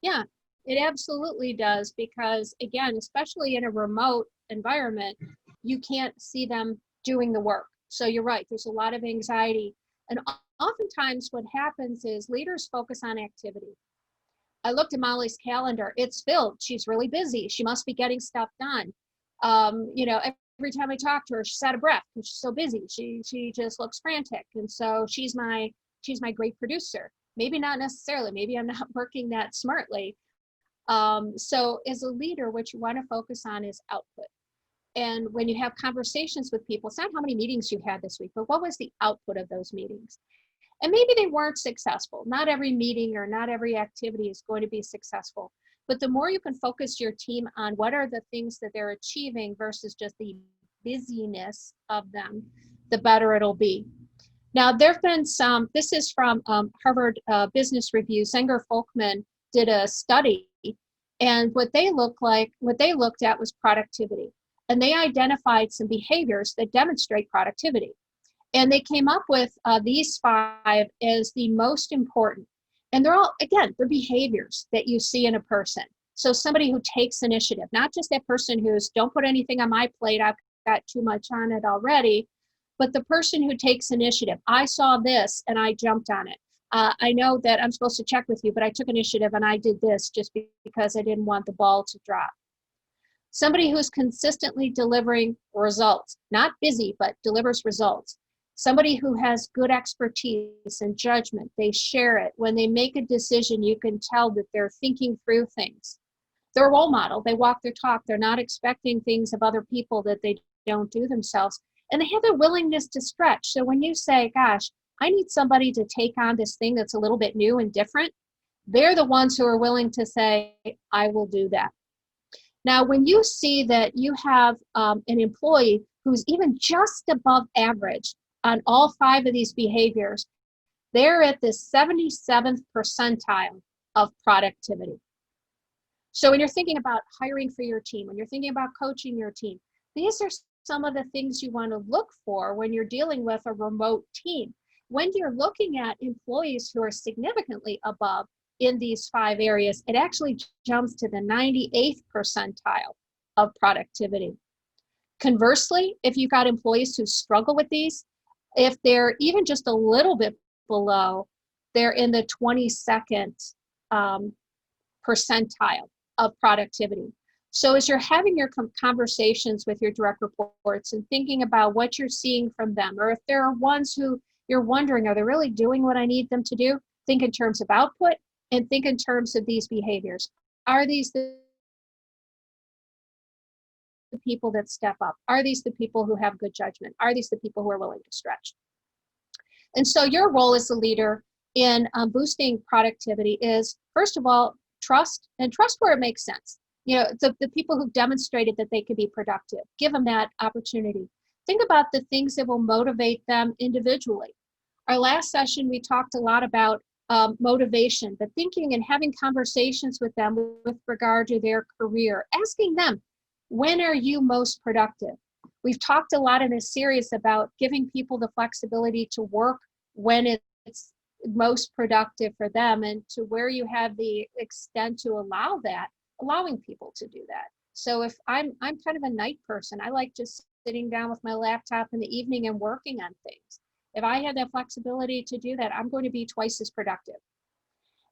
Yeah, it absolutely does, because again, especially in a remote environment, you can't see them doing the work. So you're right, there's a lot of anxiety. And oftentimes what happens is leaders focus on activity. I looked at Mollie's calendar. It's filled. She's really busy. She must be getting stuff done. Every time I talk to her, she's out of breath because she's so busy. She just looks frantic. And so she's my great producer. Maybe not necessarily. Maybe I'm not working that smartly. So as a leader, what you want to focus on is output. And when you have conversations with people, it's not how many meetings you had this week, but what was the output of those meetings? And maybe they weren't successful. Not every meeting or not every activity is going to be successful. But the more you can focus your team on what are the things that they're achieving versus just the busyness of them, the better it'll be. Now, there have been some, this is from Harvard Business Review. Zenger Folkman did a study, and what they looked at was productivity. And they identified some behaviors that demonstrate productivity. And they came up with these 5 as the most important. And they're all, again, they're behaviors that you see in a person. So somebody who takes initiative, not just that person who's, don't put anything on my plate, I've got too much on it already, but the person who takes initiative. I saw this and I jumped on it. I know that I'm supposed to check with you, but I took initiative and I did this just because I didn't want the ball to drop. Somebody who's consistently delivering results, not busy, but delivers results. Somebody who has good expertise and judgment, they share it. When they make a decision, you can tell that they're thinking through things. They're a role model. They walk their talk. They're not expecting things of other people that they don't do themselves. And they have a willingness to stretch. So when you say, gosh, I need somebody to take on this thing that's a little bit new and different, they're the ones who are willing to say, I will do that. Now, when you see that you have an employee who's even just above average on all 5 of these behaviors, they're at the 77th percentile of productivity. So when you're thinking about hiring for your team, when you're thinking about coaching your team, these are some of the things you want to look for when you're dealing with a remote team. When you're looking at employees who are significantly above in these 5 areas, it actually jumps to the 98th percentile of productivity. Conversely, if you've got employees who struggle with these, if they're even just a little bit below, they're in the 22nd percentile of productivity. So as you're having your conversations with your direct reports and thinking about what you're seeing from them, or if there are ones who you're wondering, are they really doing what I need them to do? Think in terms of output and think in terms of these behaviors. Are these the people that step up? Are these the people who have good judgment? Are these the people who are willing to stretch? And so your role as a leader in boosting productivity is, first of all, trust, and trust where it makes sense. You know, the people who've demonstrated that they can be productive, give them that opportunity. Think about the things that will motivate them individually. Our last session, we talked a lot about motivation, but thinking and having conversations with them with regard to their career, asking them, when are you most productive? We've talked a lot in this series about giving people the flexibility to work when it's most productive for them, and to where you have the extent to allow that, allowing people to do that. So if I'm kind of a night person, I like just sitting down with my laptop in the evening and working on things. If I have that flexibility to do that, I'm going to be twice as productive.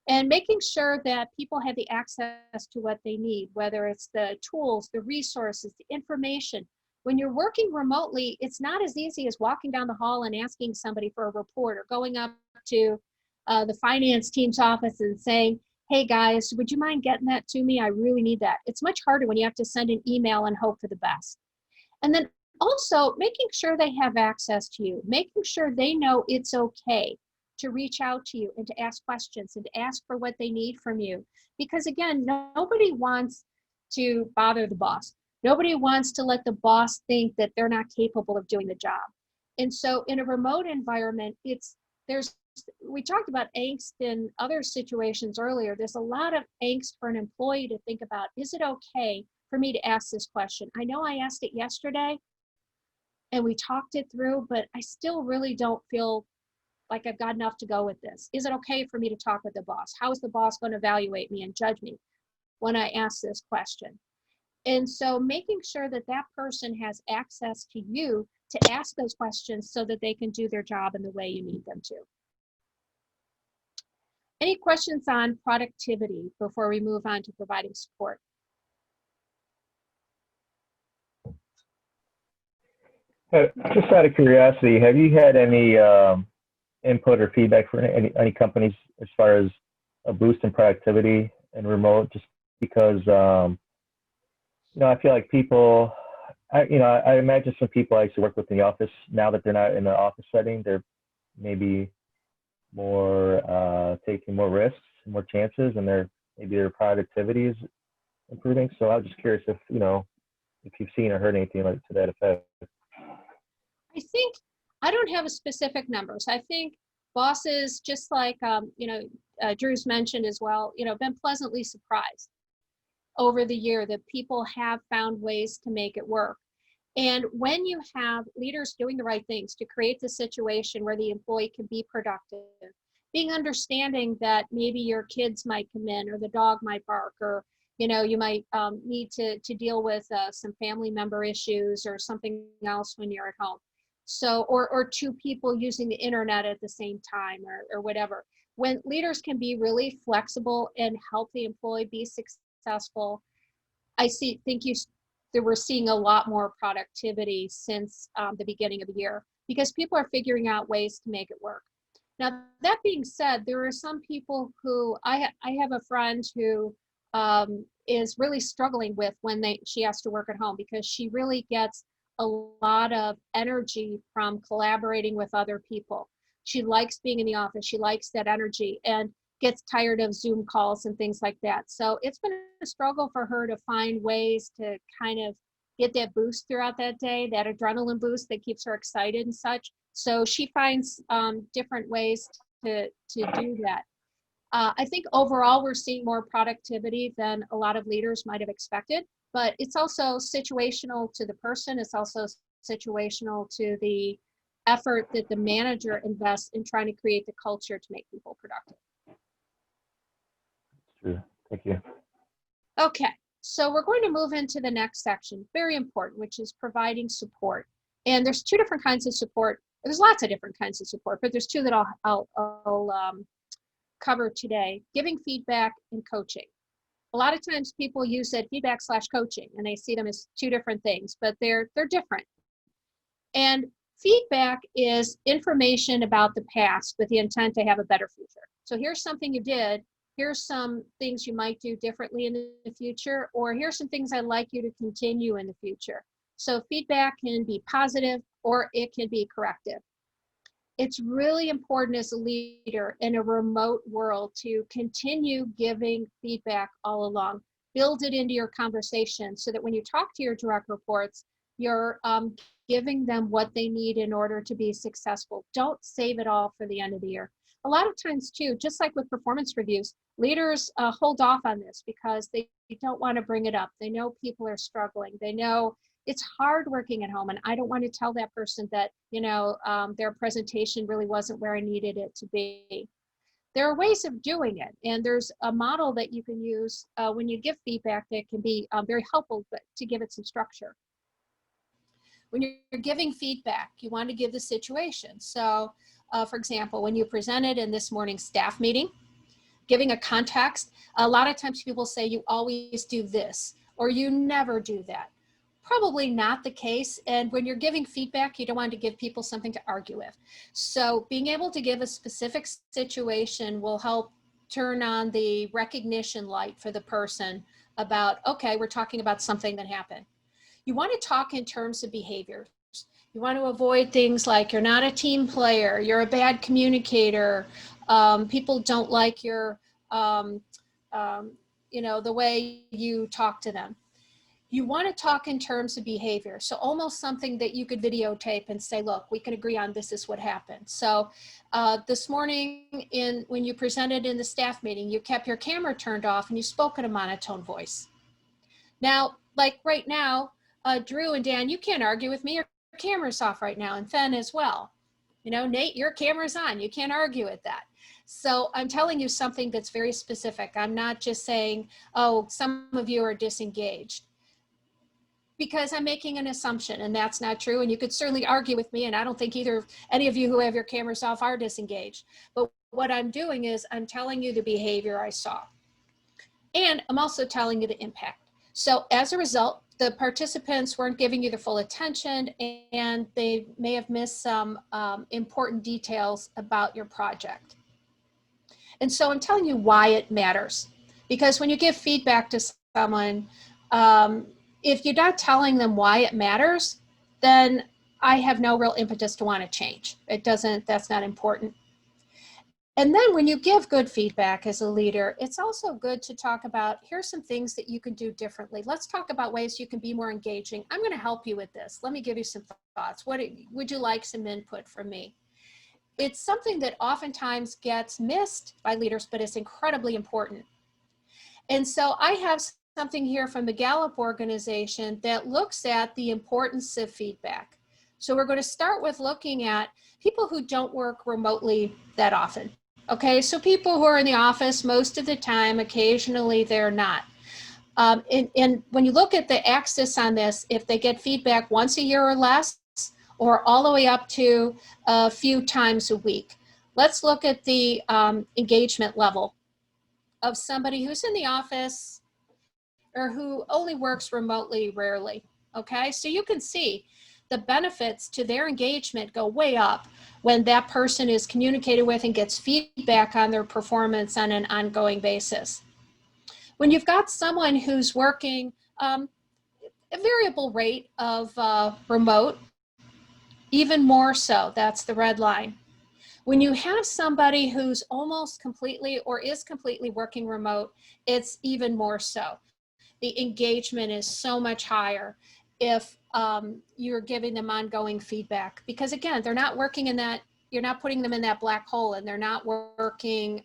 And making sure that people have the access to what they need, whether it's the tools, the resources, the information. When you're working remotely, it's not as easy as walking down the hall and asking somebody for a report, or going up to the finance team's office and saying, hey guys, would you mind getting that to me? I really need that. It's much harder when you have to send an email and hope for the best. And then also making sure they have access to you, making sure they know it's okay to reach out to you and to ask questions and to ask for what they need from you. Because again, nobody wants to bother the boss. Nobody wants to let the boss think that they're not capable of doing the job. And so in a remote environment, we talked about angst in other situations earlier. There's a lot of angst for an employee to think about, is it okay for me to ask this question? I know I asked it yesterday and we talked it through, but I still really don't feel like I've got enough to go with this. Is it okay for me to talk with the boss? How is the boss going to evaluate me and judge me when I ask this question? And so making sure that that person has access to you to ask those questions so that they can do their job in the way you need them to. Any questions on productivity before we move on to providing support? Just out of curiosity, have you had any input or feedback from any companies as far as a boost in productivity and remote? Just because I feel like people, I imagine some people I used to work with in the office, now that they're not in the office setting, they're maybe more taking more risks, more chances, and maybe their productivity is improving. So I was just curious if you've seen or heard anything like to that effect. I think I don't have a specific numbers. I think bosses, just like Drew's mentioned as well, been pleasantly surprised over the year that people have found ways to make it work. And when you have leaders doing the right things to create the situation where the employee can be productive, being understanding that maybe your kids might come in or the dog might bark, or you might need to deal with some family member issues or something else when you're at home. So, or two people using the internet at the same time or whatever. When leaders can be really flexible and help the employee be successful, that we're seeing a lot more productivity since the beginning of the year, because people are figuring out ways to make it work. Now, that being said, there are some people who, I have a friend who is really struggling with when she has to work at home, because she really gets a lot of energy from collaborating with other people. She likes being in the office. She likes that energy and gets tired of Zoom calls and things like that. So it's been a struggle for her to find ways to kind of get that boost throughout that day, that adrenaline boost that keeps her excited and such. So she finds different ways to do that. I think overall we're seeing more productivity than a lot of leaders might have expected, but it's also situational to the person. It's also situational to the effort that the manager invests in trying to create the culture to make people productive. True. Thank you. Okay, so we're going to move into the next section, very important, which is providing support. And there's two different kinds of support. There's lots of different kinds of support, but there's two that I'll cover today: giving feedback and coaching. A lot of times people use that feedback/coaching and they see them as two different things, but they're different. And feedback is information about the past with the intent to have a better future. So here's something you did, here's some things you might do differently in the future, or here's some things I'd like you to continue in the future. So feedback can be positive or it can be corrective. It's really important as a leader in a remote world to continue giving feedback all along. Build it into your conversation so that when you talk to your direct reports, you're giving them what they need in order to be successful. Don't save it all for the end of the year. A lot of times too, just like with performance reviews, leaders hold off on this because they don't want to bring it up. They know people are struggling. They know it's hard working at home, and I don't want to tell that person that their presentation really wasn't where I needed it to be. There are ways of doing it, and there's a model that you can use when you give feedback that can be very helpful, but to give it some structure. When you're giving feedback, you want to give the situation. So, for example, when you presented in this morning's staff meeting, giving a context, a lot of times people say you always do this or you never do that. Probably not the case. And when you're giving feedback, you don't want to give people something to argue with. So being able to give a specific situation will help turn on the recognition light for the person about, okay, we're talking about something that happened. You want to talk in terms of behaviors. You want to avoid things like you're not a team player, you're a bad communicator, people don't like your, the way you talk to them. You want to talk in terms of behavior. So almost something that you could videotape and say, look, we can agree on this is what happened. So this morning when you presented in the staff meeting, you kept your camera turned off and you spoke in a monotone voice. Now, like right now, Drew and Dan, you can't argue with me. Your camera's off right now, and Fen as well. Nate, your camera's on. You can't argue with that. So I'm telling you something that's very specific. I'm not just saying, oh, some of you are disengaged. because I'm making an assumption, and that's not true. And you could certainly argue with me, and I don't think any of you who have your cameras off are disengaged. But what I'm doing is I'm telling you the behavior I saw. And I'm also telling you the impact. So as a result, the participants weren't giving you the full attention, and they may have missed some important details about your project. And so I'm telling you why it matters. Because when you give feedback to someone, if you're not telling them why it matters, then I have no real impetus to want to change. That's not important. And then when you give good feedback as a leader, it's also good to talk about, here's some things that you can do differently. Let's talk about ways you can be more engaging. I'm going to help you with this. Let me give you some thoughts. Would you like some input from me? It's something that oftentimes gets missed by leaders, but it's incredibly important. And so I have something here from the Gallup organization that looks at the importance of feedback. So we're going to start with looking at people who don't work remotely that often. Okay, so people who are in the office most of the time, occasionally they're not. And when you look at the axis on this, if they get feedback once a year or less, or all the way up to a few times a week, let's look at the engagement level of somebody who's in the office or who only works remotely rarely. Okay, so you can see the benefits to their engagement go way up when that person is communicated with and gets feedback on their performance on an ongoing basis. When you've got someone who's working a variable rate of remote, even more so, that's the red line. When you have somebody who's almost completely or is completely working remote, it's even more so. The engagement is so much higher if you're giving them ongoing feedback, because again, they're not working in that, you're not putting them in that black hole, and they're not working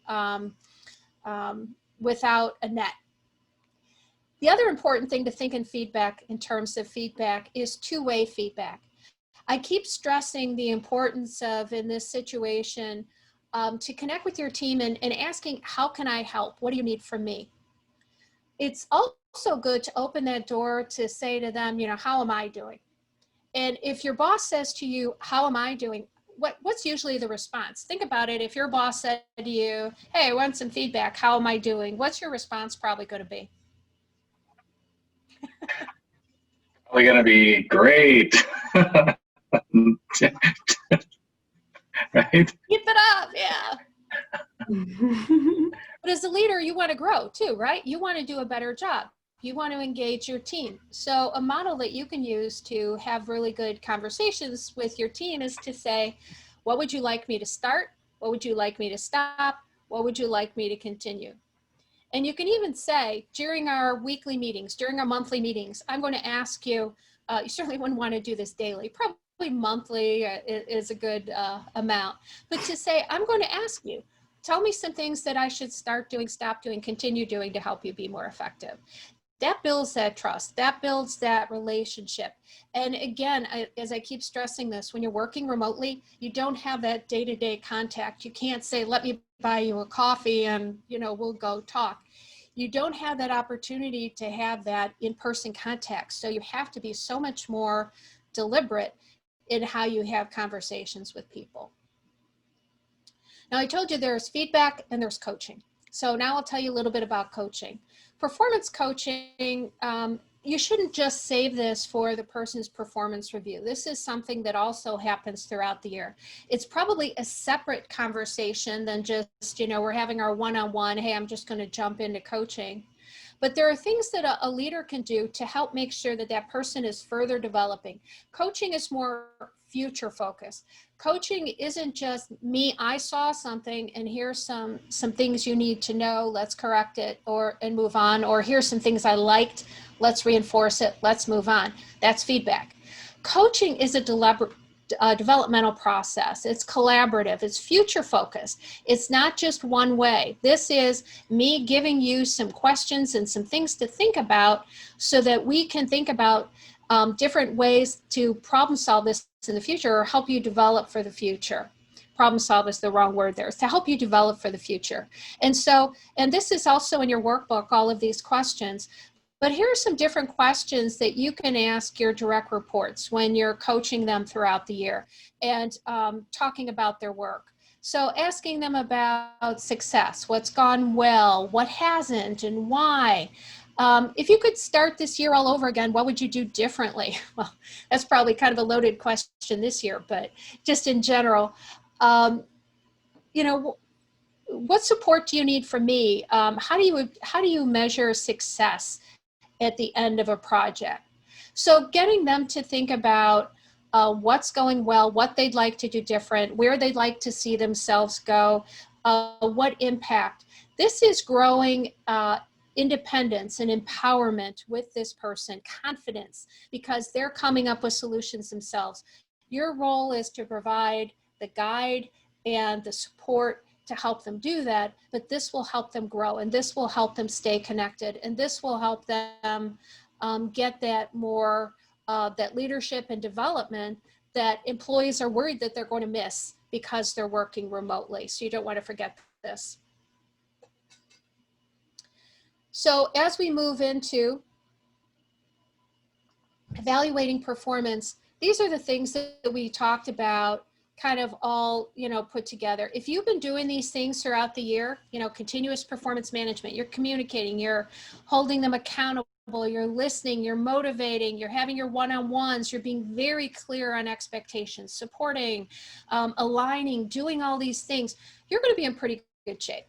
without a net. The other important thing to think in feedback, in terms of feedback, is two-way feedback. I keep stressing the importance of, in this situation, to connect with your team and asking, how can I help? What do you need from me? It's also good to open that door to say to them, how am I doing? And if your boss says to you, how am I doing? What's usually the response? Think about it. If your boss said to you, hey, I want some feedback, how am I doing? What's your response probably going to be? Probably going to be great. Right? Keep it up, yeah. But as a leader, you want to grow too, right? You want to do a better job. You want to engage your team. So a model that you can use to have really good conversations with your team is to say, what would you like me to start? What would you like me to stop? What would you like me to continue? And you can even say, during our weekly meetings, during our monthly meetings, I'm going to ask you, you certainly wouldn't want to do this daily, probably monthly is a good amount, but to say, I'm going to ask you, tell me some things that I should start doing, stop doing, continue doing to help you be more effective. That builds that trust, that builds that relationship. And again, as I keep stressing this, when you're working remotely, you don't have that day-to-day contact. You can't say, let me buy you a coffee and we'll go talk. You don't have that opportunity to have that in-person contact. So you have to be so much more deliberate in how you have conversations with people. Now, I told you there's feedback and there's coaching. So now I'll tell you a little bit about coaching. Performance coaching, you shouldn't just save this for the person's performance review. This is something that also happens throughout the year. It's probably a separate conversation than just, we're having our one-on-one, hey, I'm just going to jump into coaching. But there are things that a leader can do to help make sure that that person is further developing. Coaching is more future focused. Coaching isn't just me, I saw something and here's some things you need to know, let's correct it and move on, or here's some things I liked, let's reinforce it, let's move on. That's feedback. Coaching is a developmental process. It's collaborative, it's future focused. It's not just one way. This is me giving you some questions and some things to think about so that we can think about different ways to problem solve this in the future or help you develop for the future. Problem solve is the wrong word there. It's to help you develop for the future. And this is also in your workbook, all of these questions. But here are some different questions that you can ask your direct reports when you're coaching them throughout the year and talking about their work. So asking them about success, what's gone well, what hasn't, and why. If you could start this year all over again, what would you do differently? Well, that's probably kind of a loaded question this year, but just in general, you know, what support do you need from me? How do you measure success at the end of a project? So getting them to think about what's going well, what they'd like to do different, where they'd like to see themselves go, what impact. This is growing independence and empowerment with this person, confidence, because they're coming up with solutions themselves. Your role is to provide the guide and the support to help them do that, but this will help them grow, and this will help them stay connected, and this will help them get that more, that leadership and development that employees are worried that they're going to miss because they're working remotely. So you don't want to forget this. So as we move into evaluating performance, these are the things that we talked about kind of all, put together. If you've been doing these things throughout the year, continuous performance management, you're communicating, you're holding them accountable, you're listening, you're motivating, you're having your one-on-ones, you're being very clear on expectations, supporting, aligning, doing all these things, you're going to be in pretty good shape.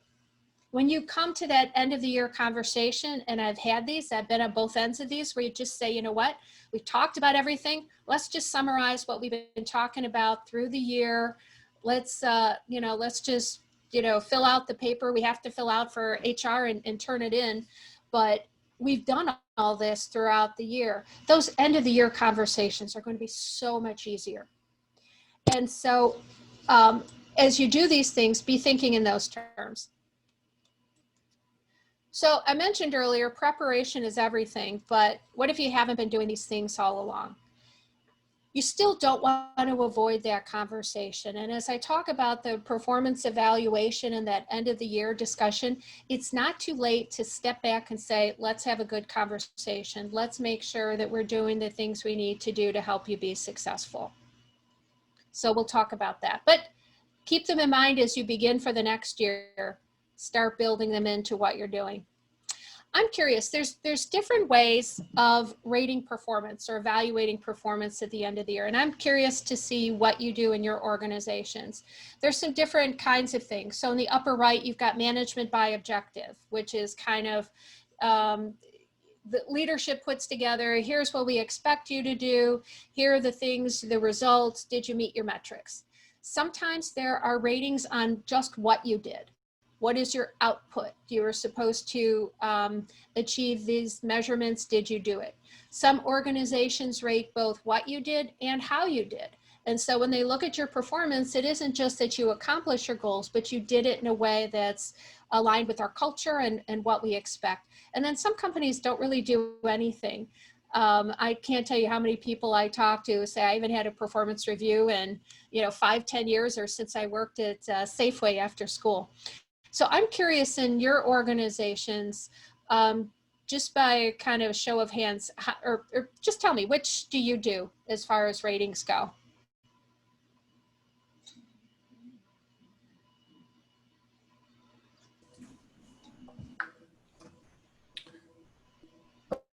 When you come to that end of the year conversation, and I've had these, I've been on both ends of these, where you just say, you know what, we talked about everything. Let's just summarize what we've been talking about through the year. Let's, let's just, fill out the paper we have to fill out for HR and turn it in. But we've done all this throughout the year. Those end of the year conversations are going to be so much easier. And so as you do these things, be thinking in those terms. So I mentioned earlier, preparation is everything, but what if you haven't been doing these things all along? You still don't want to avoid that conversation. And as I talk about the performance evaluation and that end of the year discussion, it's not too late to step back and say, let's have a good conversation. Let's make sure that we're doing the things we need to do to help you be successful. So we'll talk about that, but keep them in mind as you begin for the next year. Start building them into what you're doing. I'm curious, there's different ways of rating performance or evaluating performance at the end of the year. And I'm curious to see what you do in your organizations. There's some different kinds of things. So in the upper right, you've got management by objective, which is kind of the leadership puts together, here's what we expect you to do. Here are the things, the results, did you meet your metrics? Sometimes there are ratings on just what you did. What is your output? You were supposed to achieve these measurements. Did you do it? Some organizations rate both what you did and how you did. And so when they look at your performance, it isn't just that you accomplished your goals, but you did it in a way that's aligned with our culture and what we expect. And then some companies don't really do anything. I can't tell you how many people I talk to say I even had a performance review in 5-10 years or since I worked at Safeway after school. So I'm curious in your organizations, just by kind of show of hands, or just tell me, which do you do as far as ratings go?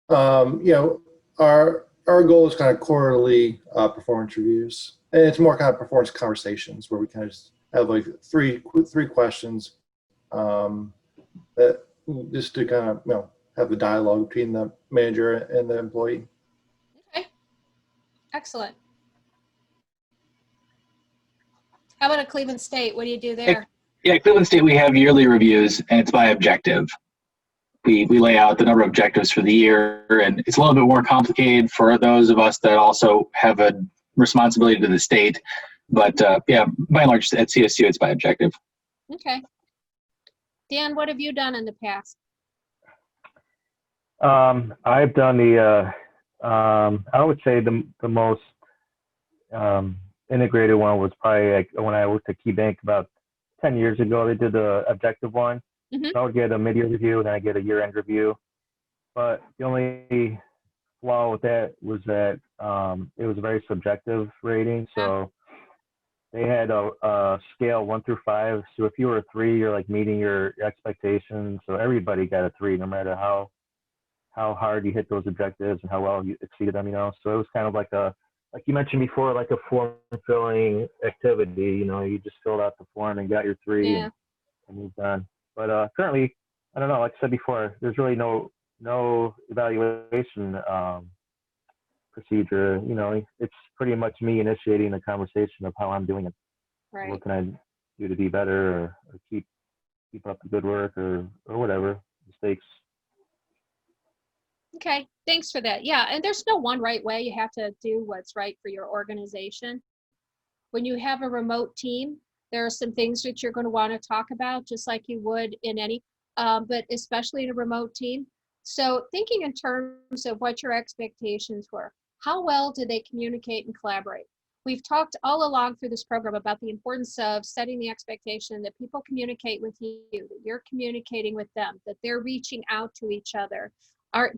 Our goal is kind of quarterly performance reviews, and it's more kind of performance conversations where we kind of just have like three questions that just to kind of have the dialogue between the manager and the employee. Okay, excellent. How about at Cleveland State? What do you do there? Yeah, Cleveland State, we have yearly reviews, and it's by objective. We lay out the number of objectives for the year, and it's a little bit more complicated for those of us that also have a responsibility to the state. But yeah, by and large, at CSU, it's by objective. Okay. Dan, what have you done in the past? I've done the, I would say the most integrated one was probably like when I worked at KeyBank about 10 years ago. They did the objective one. Mm-hmm. So I would get a mid-year review, and then I get a year-end review. but the only flaw with that was that it was a very subjective rating. So they had a scale 1 through 5. So if you were a 3, you're like meeting your expectations. So everybody got a 3, no matter how hard you hit those objectives and how well you exceeded them. So it was kind of like like you mentioned before, like a form filling activity. You just filled out the form and got your 3 Yeah. and moved on. But currently, I don't know. Like I said before, there's really no evaluation procedure. It's pretty much me initiating the conversation of how I'm doing it. Right. What can I do to be better, or keep up the good work, or whatever mistakes. Okay, thanks for that. Yeah, and there's no one right way. You have to do what's right for your organization. When you have a remote team, there are some things that you're going to want to talk about, just like you would in any, but especially in a remote team. So thinking in terms of what your expectations were, how well did they communicate and collaborate? We've talked all along through this program about the importance of setting the expectation that people communicate with you, that you're communicating with them, that they're reaching out to each other.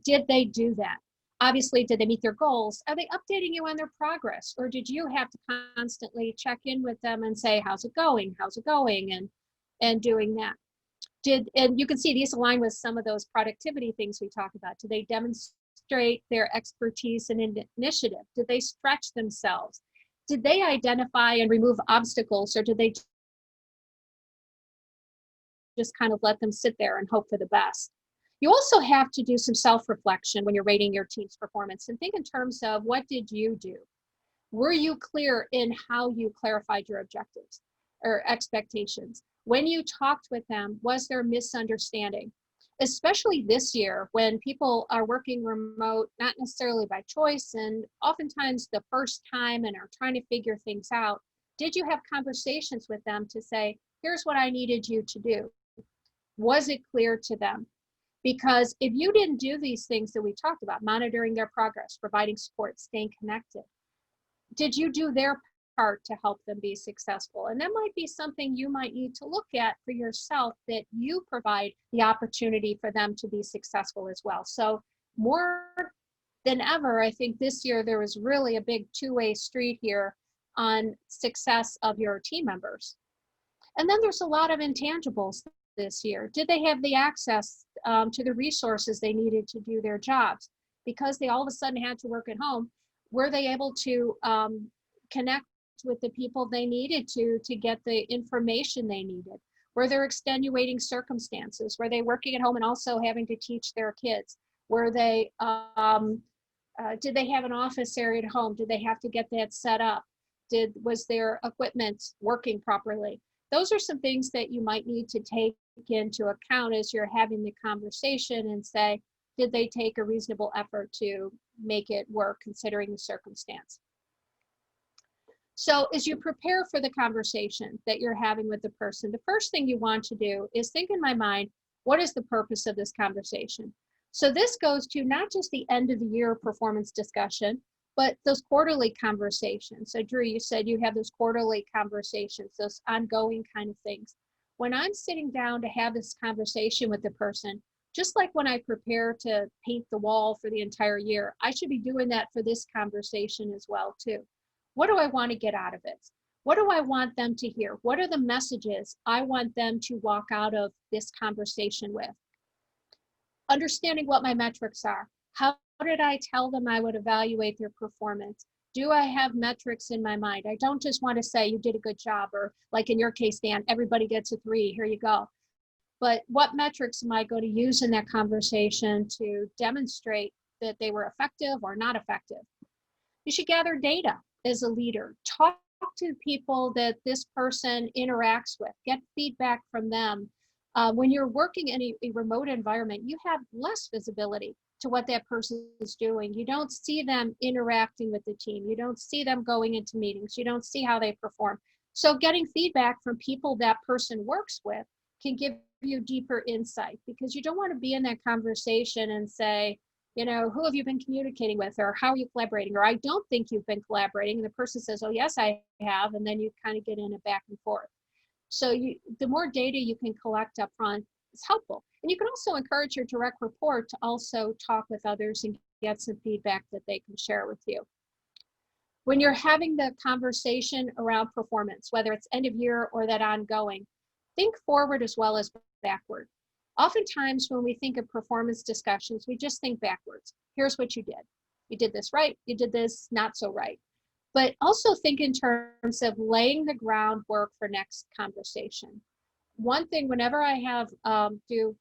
Did they do that? Obviously, did they meet their goals? Are they updating you on their progress? Or did you have to constantly check in with them and say, how's it going? How's it going? And doing that. And you can see these align with some of those productivity things we talked about. Did they demonstrate their expertise and initiative? Did they stretch themselves? Did they identify and remove obstacles, or did they just kind of let them sit there and hope for the best? You also have to do some self-reflection when you're rating your team's performance and think in terms of, what did you do? Were you clear in how you clarified your objectives or expectations? When you talked with them, was there misunderstanding? Especially this year when people are working remote, not necessarily by choice, and oftentimes the first time, and are trying to figure things out. Did you have conversations with them to say, here's what I needed you to do? Was it clear to them? Because if you didn't do these things that we talked about, monitoring their progress, providing support, staying connected, did you do their part to help them be successful? And that might be something you might need to look at for yourself, that you provide the opportunity for them to be successful as well. So more than ever, I think this year there was really a big two-way street here on success of your team members. And then there's a lot of intangibles this year. Did they have the access to the resources they needed to do their jobs? Because they all of a sudden had to work at home, were they able to connect with the people they needed to get the information they needed? Were there extenuating circumstances? Were they working at home and also having to teach their kids? Were they, did they have an office area at home? Did they have to get that set up? Was their equipment working properly? Those are some things that you might need to take into account as you're having the conversation, and say, did they take a reasonable effort to make it work considering the circumstance? So as you prepare for the conversation that you're having with the person, the first thing you want to do is think in my mind, what is the purpose of this conversation? So this goes to not just the end of the year performance discussion, but those quarterly conversations. So Drew, you said you have those quarterly conversations, those ongoing kind of things. When I'm sitting down to have this conversation with the person, just like when I prepare to paint the wall for the entire year, I should be doing that for this conversation as well too. What do I want to get out of it? What do I want them to hear? What are the messages I want them to walk out of this conversation with? Understanding what my metrics are. How did I tell them I would evaluate their performance? Do I have metrics in my mind? I don't just want to say you did a good job, or like in your case, Dan, everybody gets a 3, here you go. But what metrics am I going to use in that conversation to demonstrate that they were effective or not effective? You should gather data as a leader. Talk to people that this person interacts with. Get feedback from them. When you're working in a remote environment, you have less visibility to what that person is doing. You don't see them interacting with the team. You don't see them going into meetings. You don't see how they perform. So getting feedback from people that person works with can give you deeper insight, because you don't want to be in that conversation and say, you know, who have you been communicating with, or how are you collaborating, or I don't think you've been collaborating, and the person says, oh yes I have, and then you kind of get in a back and forth. So the more data you can collect up front is helpful. And you can also encourage your direct report to also talk with others and get some feedback that they can share with you. When you're having the conversation around performance, whether it's end of year or that ongoing, think forward as well as backward. Oftentimes when we think of performance discussions, we just think backwards. Here's what you did. You did this right, you did this not so right. But also think in terms of laying the groundwork for next conversation. One thing, whenever I have do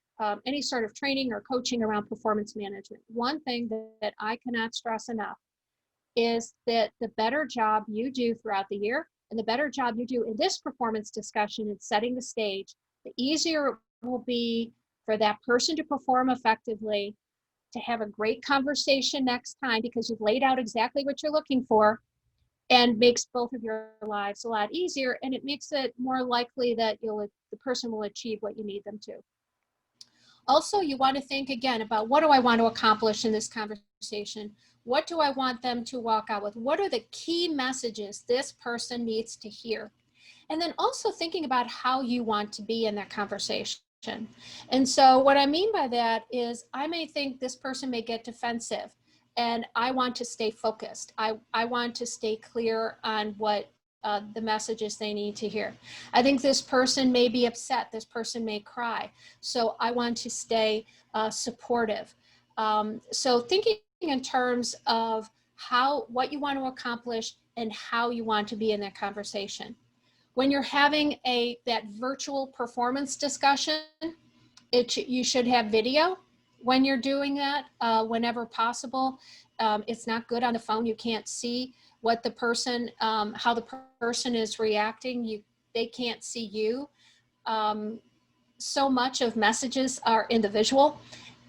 any sort of training or coaching around performance management, one thing that I cannot stress enough is that the better job you do throughout the year and the better job you do in this performance discussion and setting the stage, the easier it will be for that person to perform effectively, to have a great conversation next time because you've laid out exactly what you're looking for, and makes both of your lives a lot easier, and it makes it more likely that the person will achieve what you need them to. Also, you want to think again about, what do I want to accomplish in this conversation? What do I want them to walk out with? What are the key messages this person needs to hear? And then also thinking about how you want to be in that conversation. And so what I mean by that is, I may think this person may get defensive, and I want to stay focused. I want to stay clear on what the messages they need to hear. I think this person may be upset. This person may cry. So I want to stay supportive. So thinking in terms of what you want to accomplish and how you want to be in that conversation. When you're having that virtual performance discussion, you should have video when you're doing that, whenever possible. It's not good on the phone. You can't see what the person, how the person is reacting. They can't see you. So much of messages are in the visual,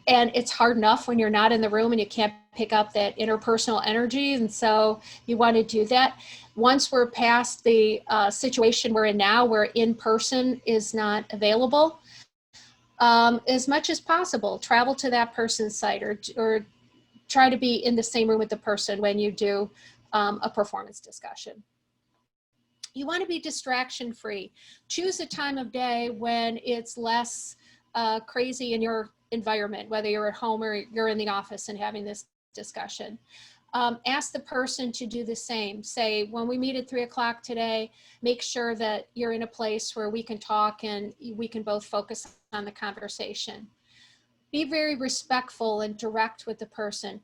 and it's hard enough when you're not in the room and you can't pick up that interpersonal energy. And so you want to do that. Once we're past the situation we're in now, where in person is not available, as much as possible, travel to that person's site, or try to be in the same room with the person when you do a performance discussion. You want to be distraction free. Choose a time of day when it's less crazy in your environment, whether you're at home or you're in the office and having this discussion. Ask the person to do the same. Say, when we meet at 3 o'clock today, make sure that you're in a place where we can talk and we can both focus on the conversation. Be very respectful and direct with the person.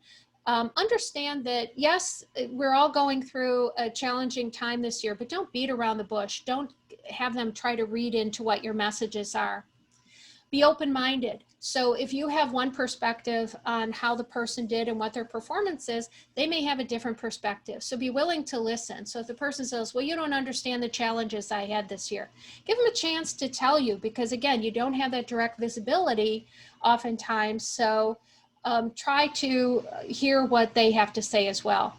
Understand that, yes, we're all going through a challenging time this year, but don't beat around the bush. Don't have them try to read into what your messages are. Be open-minded. So if you have one perspective on how the person did and what their performance is, they may have a different perspective. So be willing to listen. So if the person says, well, you don't understand the challenges I had this year, give them a chance to tell you, because again, you don't have that direct visibility oftentimes. So try to hear what they have to say as well.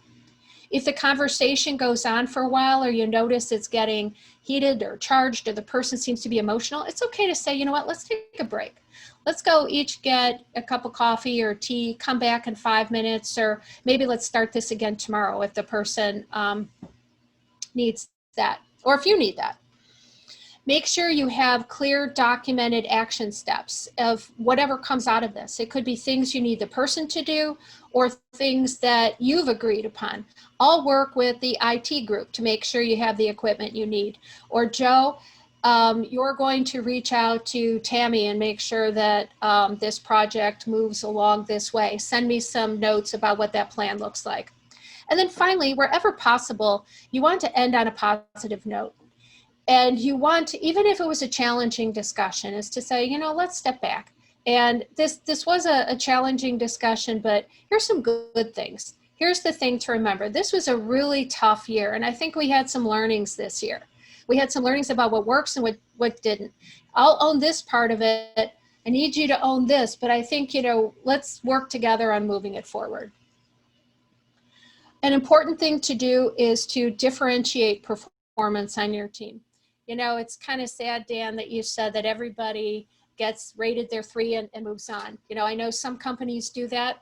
If the conversation goes on for a while, or you notice it's getting heated or charged, or the person seems to be emotional, it's okay to say, you know what, let's take a break. Let's go each get a cup of coffee or tea, come back in 5 minutes, or maybe let's start this again tomorrow if the person needs that, or if you need that. Make sure you have clear documented action steps of whatever comes out of this. It could be things you need the person to do, or things that you've agreed upon. I'll work with the IT group to make sure you have the equipment you need. Or Joe, you're going to reach out to Tammy and make sure that this project moves along this way. Send me some notes about what that plan looks like. And then finally, wherever possible, you want to end on a positive note. And you want to, even if it was a challenging discussion, is to say, you know, let's step back. And this was a challenging discussion, but here's some good things. Here's the thing to remember. This was a really tough year, and I think we had some learnings this year. We had some learnings about what works and what didn't. I'll own this part of it. I need you to own this, but I think, you know, let's work together on moving it forward. An important thing to do is to differentiate performance on your team. You know, it's kind of sad, Dan, that you said that everybody gets rated their 3 and moves on. You know, I know some companies do that.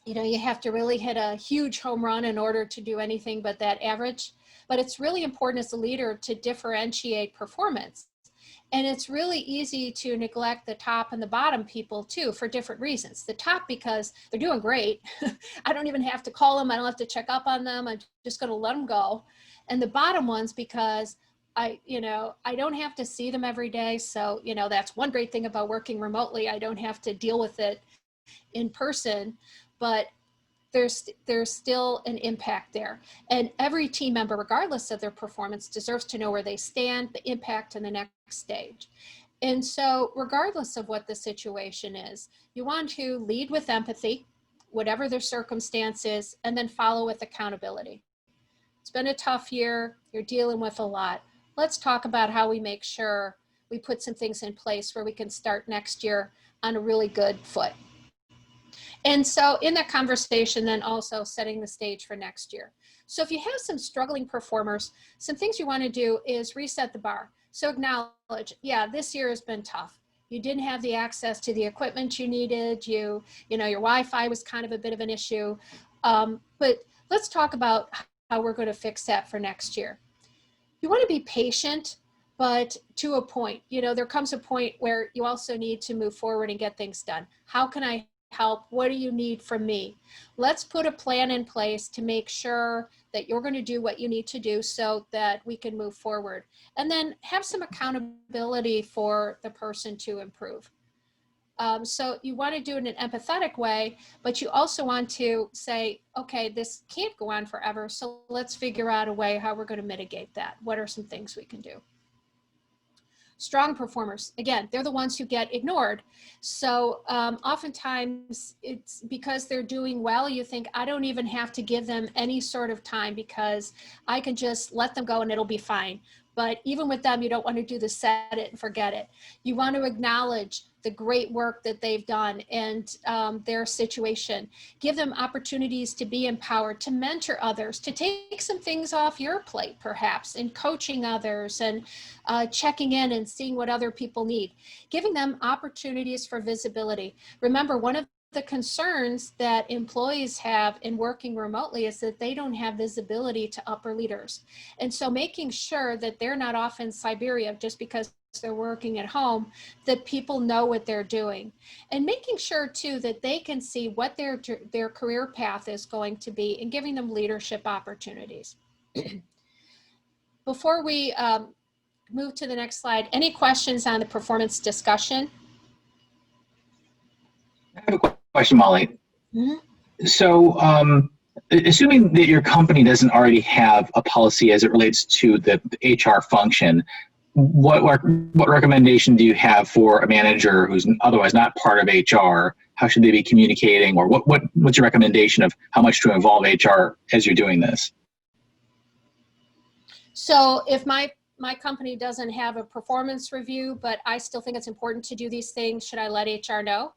You know, you have to really hit a huge home run in order to do anything but that average. But it's really important as a leader to differentiate performance. And it's really easy to neglect the top and the bottom people too, for different reasons. The top, because they're doing great. I don't even have to call them. I don't have to check up on them. I'm just going to let them go. And the bottom ones, because I don't have to see them every day. So, that's one great thing about working remotely. I don't have to deal with it in person, but there's still an impact there. And every team member, regardless of their performance, deserves to know where they stand, the impact, and the next stage. And so regardless of what the situation is, you want to lead with empathy, whatever their circumstances, and then follow with accountability. It's been a tough year. You're dealing with a lot. Let's talk about how we make sure we put some things in place where we can start next year on a really good foot. And so in that conversation, then also setting the stage for next year. So if you have some struggling performers, some things you want to do is reset the bar. So acknowledge, yeah, this year has been tough. You didn't have the access to the equipment you needed. Your Wi-Fi was kind of a bit of an issue. But let's talk about how we're going to fix that for next year. You want to be patient, but to a point. There comes a point where you also need to move forward and get things done. How can I help? What do you need from me? Let's put a plan in place to make sure that you're going to do what you need to do so that we can move forward. And then have some accountability for the person to improve. So you want to do it in an empathetic way, but you also want to say, okay, this can't go on forever. So let's figure out a way how we're going to mitigate that. What are some things we can do? Strong performers, again, they're the ones who get ignored. So oftentimes it's because they're doing well, you think, I don't even have to give them any sort of time because I can just let them go and it'll be fine. But even with them, you don't want to do the set it and forget it. You want to acknowledge the great work that they've done and their situation. Give them opportunities to be empowered, to mentor others, to take some things off your plate, perhaps, and coaching others and checking in and seeing what other people need. Giving them opportunities for visibility. Remember, one of the concerns that employees have in working remotely is that they don't have visibility to upper leaders. And so making sure that they're not off in Siberia just because they're working at home, that people know what they're doing. And making sure too that they can see what their career path is going to be and giving them leadership opportunities. Before we move to the next slide, any questions on the performance discussion? I have a question, Mollie. Mm-hmm. So, assuming that your company doesn't already have a policy as it relates to the HR function, what recommendation do you have for a manager who's otherwise not part of HR? How should they be communicating, or what's your recommendation of how much to involve HR as you're doing this? So if my company doesn't have a performance review, but I still think it's important to do these things, should I let HR know?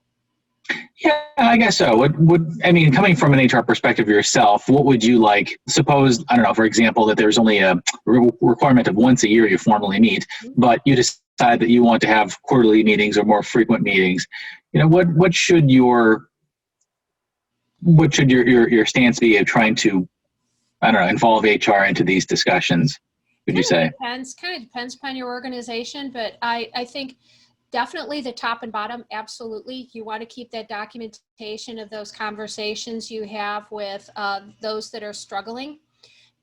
Yeah, I guess so. Coming from an HR perspective yourself, what would you like? Suppose, I don't know, for example, that there's only a requirement of once a year you formally meet, but you decide that you want to have quarterly meetings or more frequent meetings. What should your stance be of trying to, I don't know, involve HR into these discussions? Would you say? Kind of depends upon your organization, but I think definitely the top and bottom, absolutely. You want to keep that documentation of those conversations you have with those that are struggling.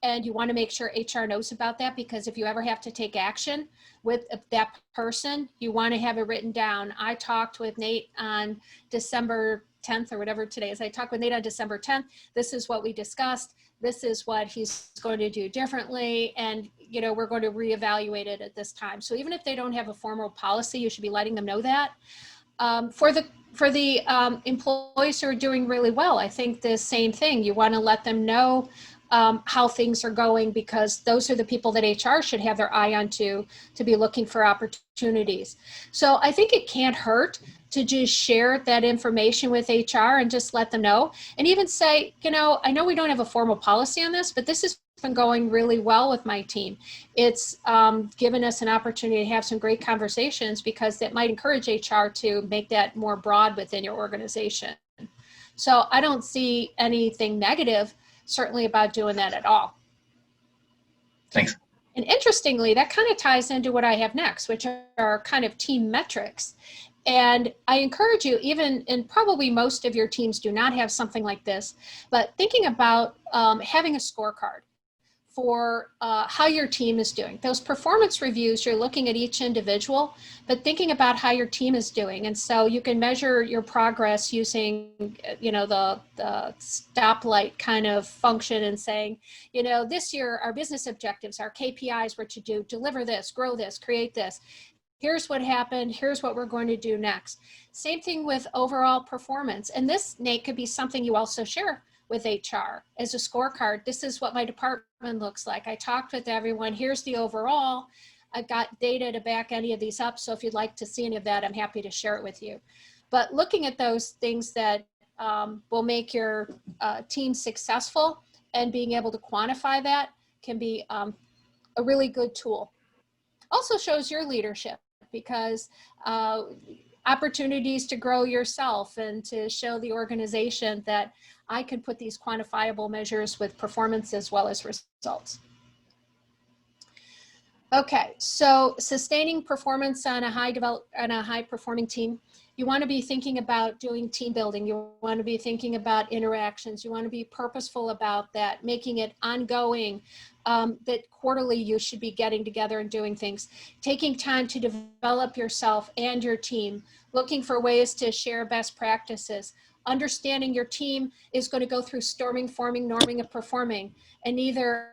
And you want to make sure HR knows about that, because if you ever have to take action with that person, you want to have it written down. I talked with Nate on December 10th or whatever today is. I talked with Nate on December 10th. This is what we discussed. This is what he's going to do differently. And, we're going to reevaluate it at this time. So even if they don't have a formal policy, you should be letting them know that. For the employees who are doing really well, I think the same thing. You want to let them know how things are going, because those are the people that HR should have their eye on to be looking for opportunities. So I think it can't hurt to just share that information with HR and just let them know. And even say, I know we don't have a formal policy on this, but this has been going really well with my team. It's given us an opportunity to have some great conversations, because that might encourage HR to make that more broad within your organization. So I don't see anything negative certainly about doing that at all. Thanks. And interestingly, that kind of ties into what I have next, which are kind of team metrics. And I encourage you, even, and probably most of your teams do not have something like this, but thinking about having a scorecard for how your team is doing. Those performance reviews, you're looking at each individual, but thinking about how your team is doing. And so you can measure your progress using, you know, the stoplight kind of function and saying, you know, this year our business objectives, our KPIs were to do, deliver this, grow this, create this. Here's what happened. Here's what we're going to do next. Same thing with overall performance. And this, Nate, could be something you also share with HR as a scorecard. This is what my department looks like. I talked with everyone. Here's the overall. I've got data to back any of these up. So if you'd like to see any of that, I'm happy to share it with you. But looking at those things that will make your team successful and being able to quantify that can be a really good tool. Also shows your leadership, because opportunities to grow yourself and to show the organization that I can put these quantifiable measures with performance as well as results. Okay, so sustaining performance on a high performing team. You want to be thinking about doing team building. You want to be thinking about interactions. You want to be purposeful about that, making it ongoing, that quarterly you should be getting together and doing things, taking time to develop yourself and your team, looking for ways to share best practices, understanding your team is going to go through storming, forming, norming, and performing. And neither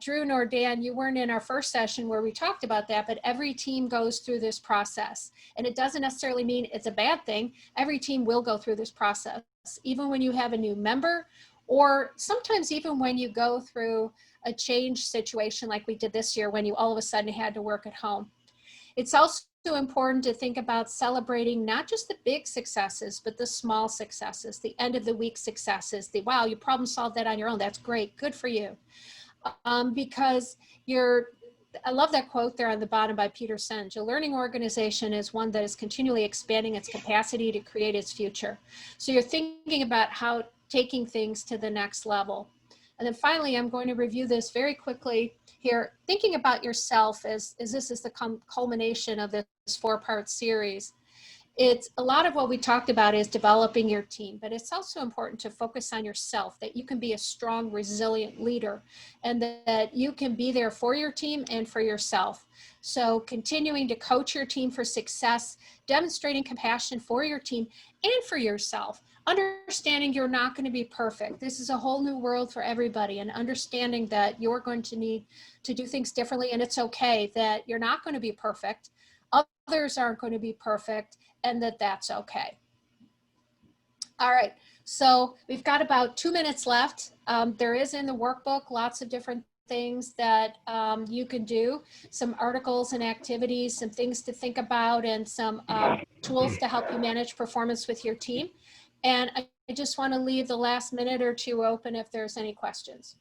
Drew nor Dan, you weren't in our first session where we talked about that, but every team goes through this process. And it doesn't necessarily mean it's a bad thing. Every team will go through this process, even when you have a new member, or sometimes even when you go through a change situation like we did this year when you all of a sudden had to work at home. It's also important to think about celebrating not just the big successes, but the small successes, the end of the week successes, the wow, you problem solved that on your own. That's great. Good for you. Because I love that quote there on the bottom by Peter Senge. A learning organization is one that is continually expanding its capacity to create its future. So you're thinking about how taking things to the next level. And then finally, I'm going to review this very quickly here, thinking about yourself as this is the culmination of this 4-part series. It's a lot of what we talked about is developing your team, but it's also important to focus on yourself, that you can be a strong, resilient leader, and that you can be there for your team and for yourself. So continuing to coach your team for success, demonstrating compassion for your team and for yourself, understanding you're not going to be perfect. This is a whole new world for everybody, and understanding that you're going to need to do things differently, and it's okay that you're not going to be perfect. Others aren't going to be perfect, and that's okay. All right, so we've got about 2 minutes left. There is in the workbook lots of different things that you can do, some articles and activities, some things to think about, and some tools to help you manage performance with your team. And I just want to leave the last minute or two open if there's any questions.